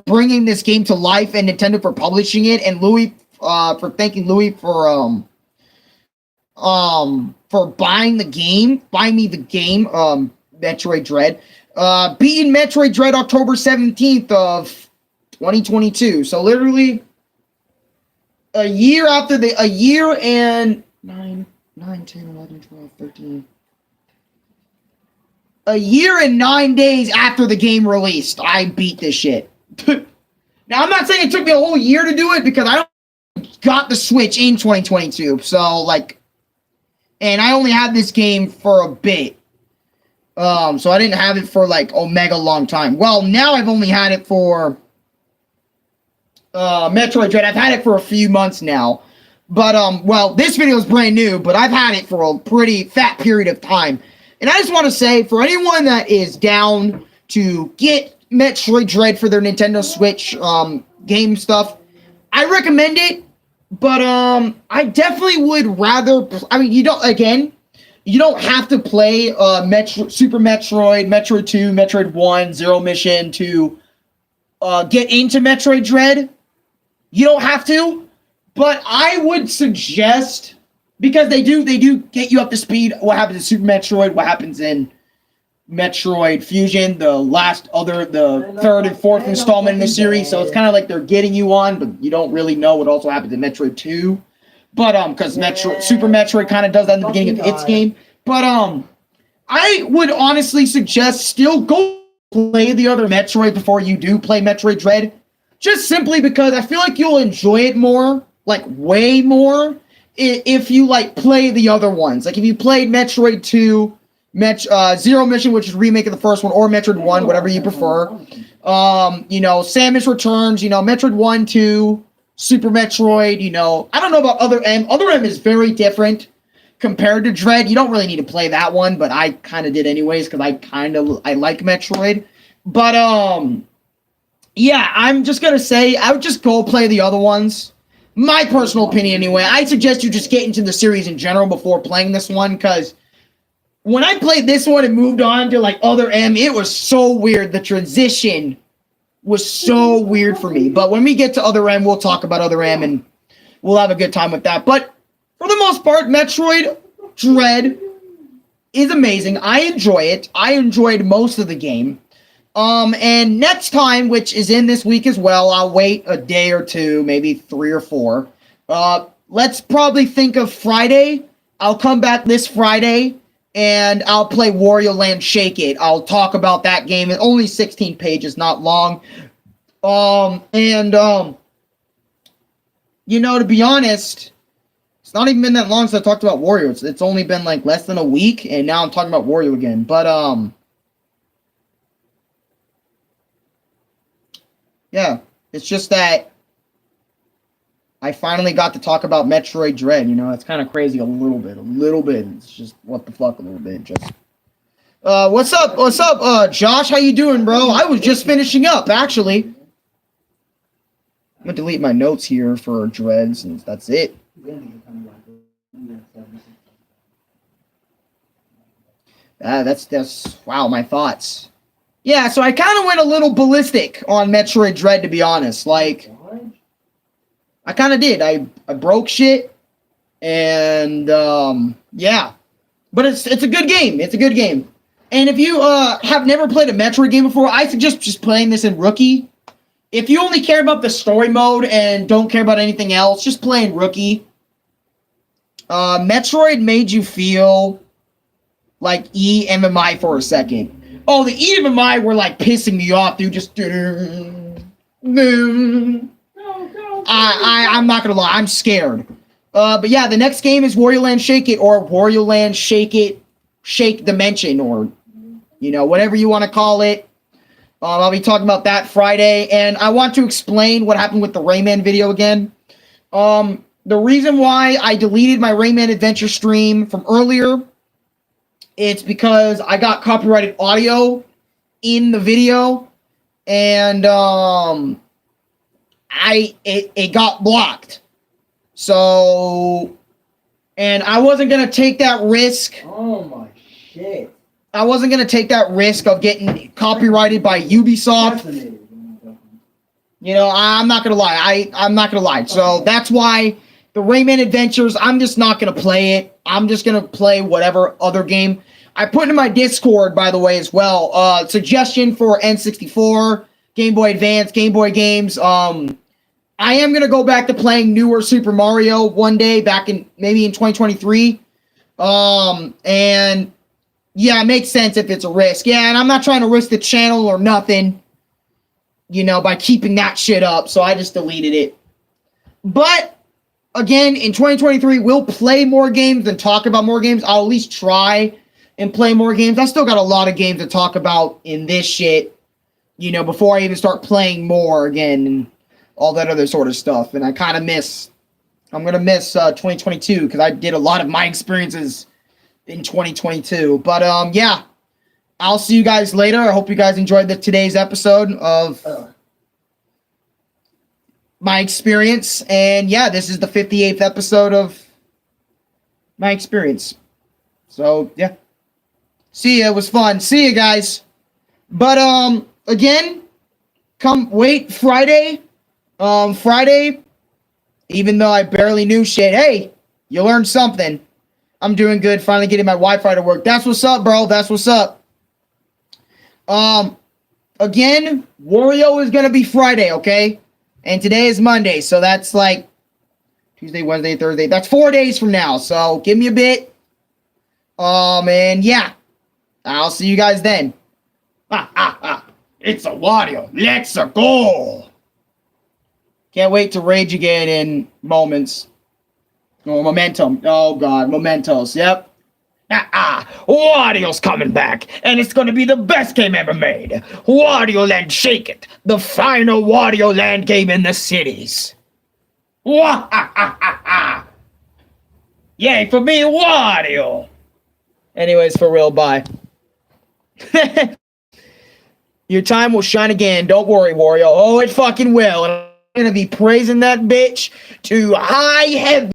to life, and Nintendo for publishing it, and Louis for thanking Louis for buying me the game, Metroid Dread. Beating Metroid Dread October 17th of 2022. So literally a year and 9, 10, 11, 12, 13. A year and 9 days after the game released, I beat this shit. Now, I'm not saying it took me a whole year to do it, because I got the Switch in 2022. So, like, and I only had this game for a bit. So I didn't have it for, like, a mega long time. Well, now I've only had it for Metroid Dread. I've had it for a few months now. But, well, this video is brand new, but I've had it for a pretty fat period of time. And I just want to say, for anyone that is down to get Metroid Dread for their Nintendo Switch game stuff, I recommend it. But I definitely would rather, I mean, you don't have to play Super Metroid, Metroid 2, Metroid 1, Zero Mission to get into Metroid Dread. You don't have to, but I would suggest, because they do get you up to speed what happens in Super Metroid, what happens in Metroid Fusion, the third and fourth installment in the series. So it's kind of like they're getting you on, but you don't really know what also happens in Metroid 2. But because Super Metroid kind of does that in the beginning of its game. But I would honestly suggest still go play the other Metroid before you do play Metroid Dread. Just simply because I feel like you'll enjoy it more, like way more. if you like play the other ones. Like if you played Metroid 2, Zero Mission, which is a remake of the first one, or Metroid 1, whatever you prefer. You know, Samus Returns, you know, Metroid 1, 2, Super Metroid, you know. I don't know about Other M. Other M is very different compared to Dread. You don't really need to play that one, but I kind of did anyways because I like Metroid. But yeah, I'm just gonna say I would just go play the other ones. My personal opinion, anyway. I suggest you just get into the series in general before playing this one, because when I played this one and moved on to like Other M, it was so weird. The transition was so weird for me. But when we get to Other M, we'll talk about Other M and we'll have a good time with that. But for the most part, Metroid Dread is amazing. I enjoy it. I enjoyed most of the game. And next time, which is in this week as well, I'll wait a day or two, maybe 3 or 4. Let's probably think of Friday. I'll come back this Friday and I'll play Wario Land Shake It. I'll talk about that game. It's only 16 pages, not long. You know, to be honest, it's not even been that long since I talked about Wario. It's only been like less than a week, and now I'm talking about Wario again. But, yeah, it's just that I finally got to talk about Metroid Dread. You know, it's kind of crazy a little bit. It's just, what the fuck, a little bit. Just, what's up, Josh? How you doing, bro? I was just finishing up, actually. I'm gonna delete my notes here for Dread, since that's it. That's, wow, my thoughts. Yeah, so I kind of went a little ballistic on Metroid Dread, to be honest. Like, I kind of did. I broke shit, and yeah. But it's a good game. It's a good game. And if you have never played a Metroid game before, I suggest just playing this in Rookie. If you only care about the story mode and don't care about anything else, just play in Rookie. Metroid made you feel like EMMI for a second. Oh, the EMMI were like pissing me off, dude. Just I'm not gonna lie, I'm scared. But yeah, the next game is Wario Land Shake It, or Wario Land Shake It, Shake Dimension, or you know, whatever you want to call it. I'll be talking about that Friday, and I want to explain what happened with the Rayman video again. The reason why I deleted my Rayman Adventure stream from earlier, it's because I got copyrighted audio in the video, and it got blocked. So, and I wasn't gonna take that risk. Oh my shit. I wasn't gonna take that risk of getting copyrighted by Ubisoft. You know, I'm not gonna lie. I'm not gonna lie. So that's why the Rayman Adventures, I'm just not gonna play it. I'm just gonna play whatever other game. I put in my Discord, by the way, as well. Suggestion for N64, Game Boy Advance, Game Boy games. I am gonna go back to playing newer Super Mario one day, back in maybe in 2023. And yeah, it makes sense if it's a risk. Yeah, and I'm not trying to risk the channel or nothing, you know, by keeping that shit up. So I just deleted it. But again, in 2023, we'll play more games and talk about more games. I'll at least try and play more games. I still got a lot of games to talk about in this shit, you know, before I even start playing more again and all that other sort of stuff. And I kind of I'm going to miss 2022 because I did a lot of my experiences in 2022. But yeah, I'll see you guys later. I hope you guys enjoyed today's episode of my experience. And yeah, this is the 58th episode of my experience. So yeah, see ya. It was fun. See you guys. But again, come wait Friday. Friday, even though I barely knew shit, hey, you learned something. I'm doing good. Finally getting my Wi-Fi to work. That's what's up, bro. That's what's up. Again, Wario is gonna be Friday, okay? And today is Monday, so that's like Tuesday, Wednesday, Thursday. That's 4 days from now. So give me a bit. And yeah, I'll see you guys then. It's a Wario. Let's go. Can't wait to rage again in moments. Oh, momentum. Oh god, mementos. Yep. Wario's coming back, and it's gonna be the best game ever made. Wario Land Shake It, the final Wario Land game in the cities. Yay for me, Wario. Anyways, for real, bye. Your time will shine again. Don't worry, Wario. Oh, it fucking will. And I'm gonna be praising that bitch to high heaven.